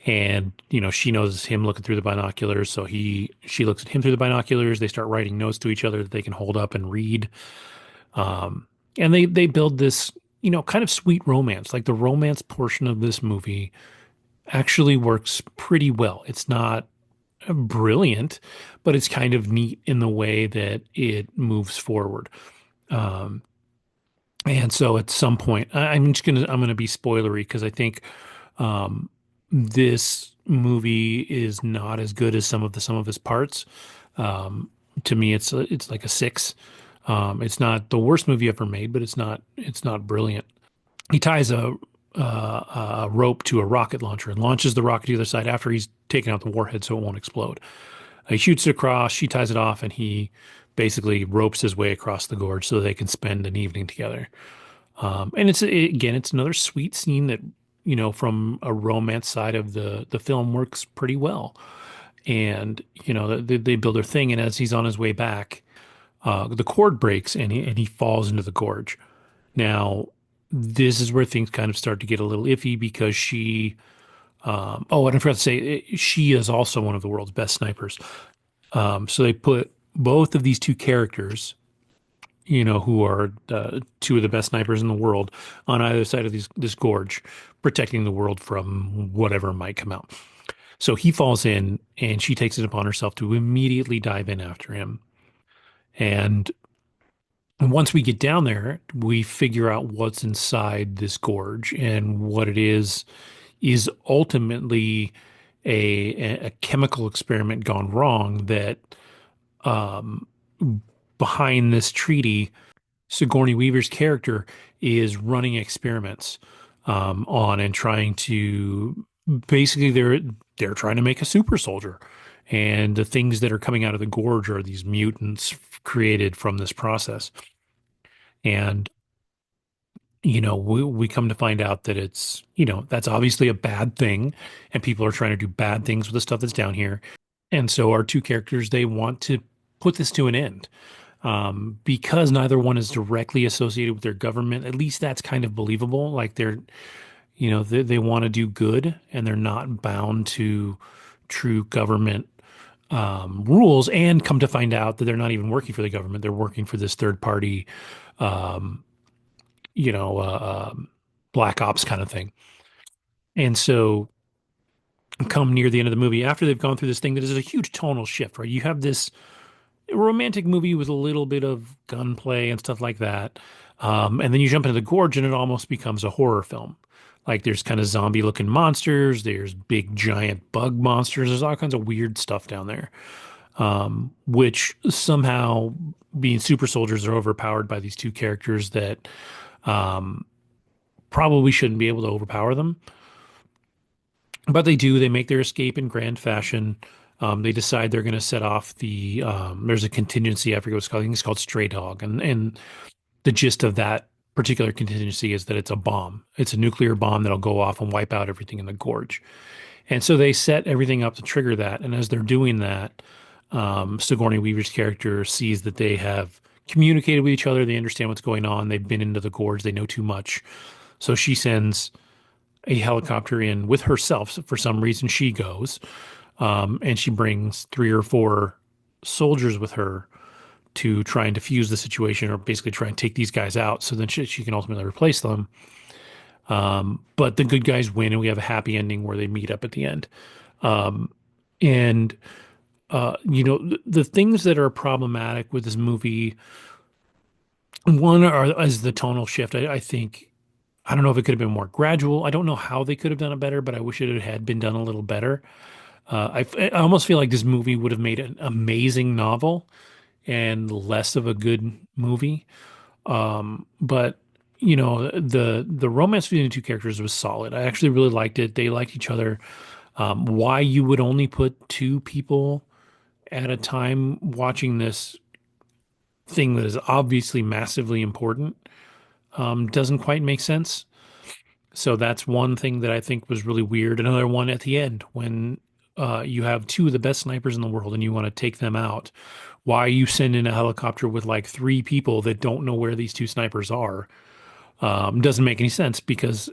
Speaker 2: And, she knows him looking through the binoculars. So she looks at him through the binoculars. They start writing notes to each other that they can hold up and read. Um, and they build this, kind of sweet romance. Like the romance portion of this movie actually works pretty well. It's not brilliant, but it's kind of neat in the way that it moves forward. Um, and so at some point, I'm gonna be spoilery because I think this movie is not as good as some of his parts. Um, to me, it's like a six. It's not the worst movie ever made, but it's not brilliant. He ties a rope to a rocket launcher and launches the rocket to the other side after he's taken out the warhead so it won't explode. He shoots it across, she ties it off, and he basically ropes his way across the gorge so they can spend an evening together. And again, it's another sweet scene that, from a romance side of the film works pretty well. And, they build their thing. And as he's on his way back, the cord breaks and he falls into the gorge. Now, this is where things kind of start to get a little iffy because and I forgot to say, she is also one of the world's best snipers. So they put both of these two characters, who are two of the best snipers in the world on either side of this gorge, protecting the world from whatever might come out. So he falls in and she takes it upon herself to immediately dive in after him. And once we get down there, we figure out what's inside this gorge and what it is ultimately a chemical experiment gone wrong that um, behind this treaty, Sigourney Weaver's character is running experiments on and trying to basically they're trying to make a super soldier. And the things that are coming out of the gorge are these mutants created from this process. And we come to find out that it's, that's obviously a bad thing, and people are trying to do bad things with the stuff that's down here. And so our two characters, they want to put this to an end. Because neither one is directly associated with their government. At least that's kind of believable. Like they want to do good and they're not bound to true government rules. And come to find out that they're not even working for the government. They're working for this third party, um, you know, uh, um, black ops kind of thing. And so come near the end of the movie, after they've gone through this thing that is a huge tonal shift, right? You have this romantic movie with a little bit of gunplay and stuff like that. And then you jump into the gorge and it almost becomes a horror film. Like there's kind of zombie looking monsters, there's big giant bug monsters, there's all kinds of weird stuff down there. Which somehow being super soldiers are overpowered by these two characters that um, probably shouldn't be able to overpower them. But they do. They make their escape in grand fashion. They decide they're going to set off there's a contingency, I forget what it's called. I think it's called Stray Dog. And the gist of that particular contingency is that it's a bomb. It's a nuclear bomb that'll go off and wipe out everything in the gorge. And so they set everything up to trigger that. And as they're doing that, Sigourney Weaver's character sees that they have communicated with each other. They understand what's going on. They've been into the gorge. They know too much. So she sends a helicopter in with herself. So for some reason, she goes, and she brings 3 or 4 soldiers with her to try and defuse the situation, or basically try and take these guys out so then she can ultimately replace them. But the good guys win, and we have a happy ending where they meet up at the end. And the things that are problematic with this movie, one is the tonal shift. I think, I don't know if it could have been more gradual. I don't know how they could have done it better, but I wish it had been done a little better. I almost feel like this movie would have made an amazing novel and less of a good movie. But the romance between the two characters was solid. I actually really liked it. They liked each other. Why you would only put 2 people at a time watching this thing that is obviously massively important doesn't quite make sense. So that's one thing that I think was really weird. Another one at the end when you have 2 of the best snipers in the world and you want to take them out. Why you send in a helicopter with like 3 people that don't know where these 2 snipers are doesn't make any sense because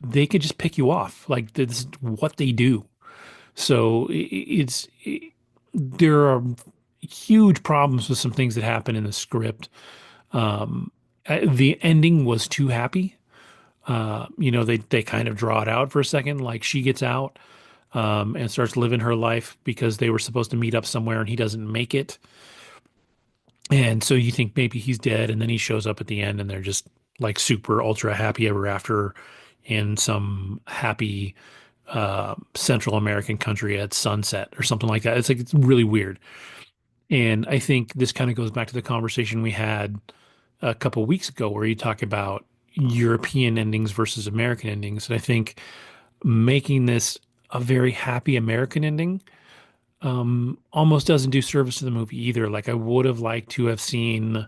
Speaker 2: they could just pick you off. Like this is what they do. So there are huge problems with some things that happen in the script. The ending was too happy. They kind of draw it out for a second. Like she gets out and starts living her life because they were supposed to meet up somewhere and he doesn't make it. And so you think maybe he's dead, and then he shows up at the end and they're just like super ultra happy ever after in some happy Central American country at sunset or something like that. It's really weird. And I think this kind of goes back to the conversation we had a couple of weeks ago where you talk about European endings versus American endings. And I think making this a very happy American ending almost doesn't do service to the movie either. Like I would have liked to have seen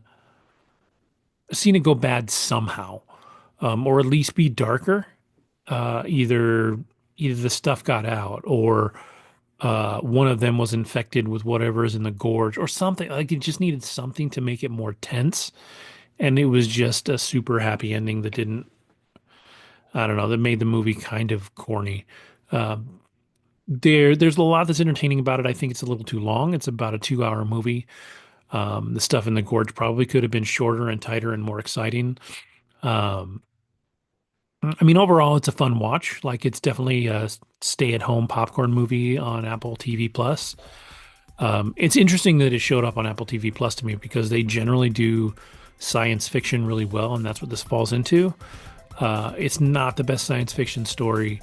Speaker 2: it go bad somehow, or at least be darker. Either the stuff got out, or one of them was infected with whatever is in the gorge, or something. Like it just needed something to make it more tense. And it was just a super happy ending that didn't, I don't know, that made the movie kind of corny. There's a lot that's entertaining about it. I think it's a little too long. It's about a 2-hour movie. The stuff in the gorge probably could have been shorter and tighter and more exciting. I mean, overall, it's a fun watch. Like, it's definitely a stay-at-home popcorn movie on Apple TV Plus. It's interesting that it showed up on Apple TV Plus to me because they generally do science fiction really well, and that's what this falls into. It's not the best science fiction story,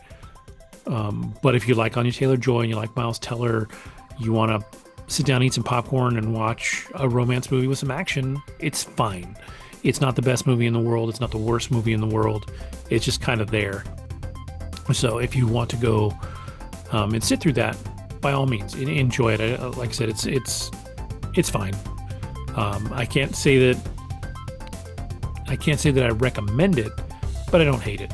Speaker 2: but if you like Anya Taylor-Joy and you like Miles Teller, you want to sit down, eat some popcorn, and watch a romance movie with some action, it's fine. It's not the best movie in the world. It's not the worst movie in the world. It's just kind of there. So if you want to go and sit through that, by all means, enjoy it. Like I said, it's fine. I can't say that I recommend it, but I don't hate it.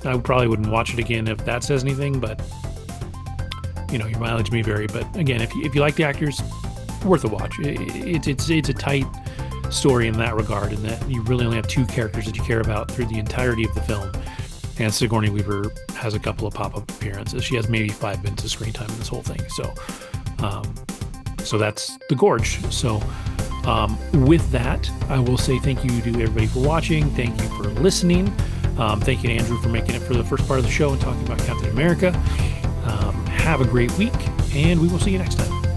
Speaker 2: I probably wouldn't watch it again if that says anything, but your mileage may vary. But again, if you like the actors, worth a watch. It's a tight story in that regard, in that you really only have 2 characters that you care about through the entirety of the film. And Sigourney Weaver has a couple of pop-up appearances. She has maybe 5 minutes of screen time in this whole thing. So that's The Gorge. So with that, I will say thank you to everybody for watching. Thank you for listening. Thank you to Andrew for making it for the first part of the show and talking about Captain America. Have a great week, and we will see you next time.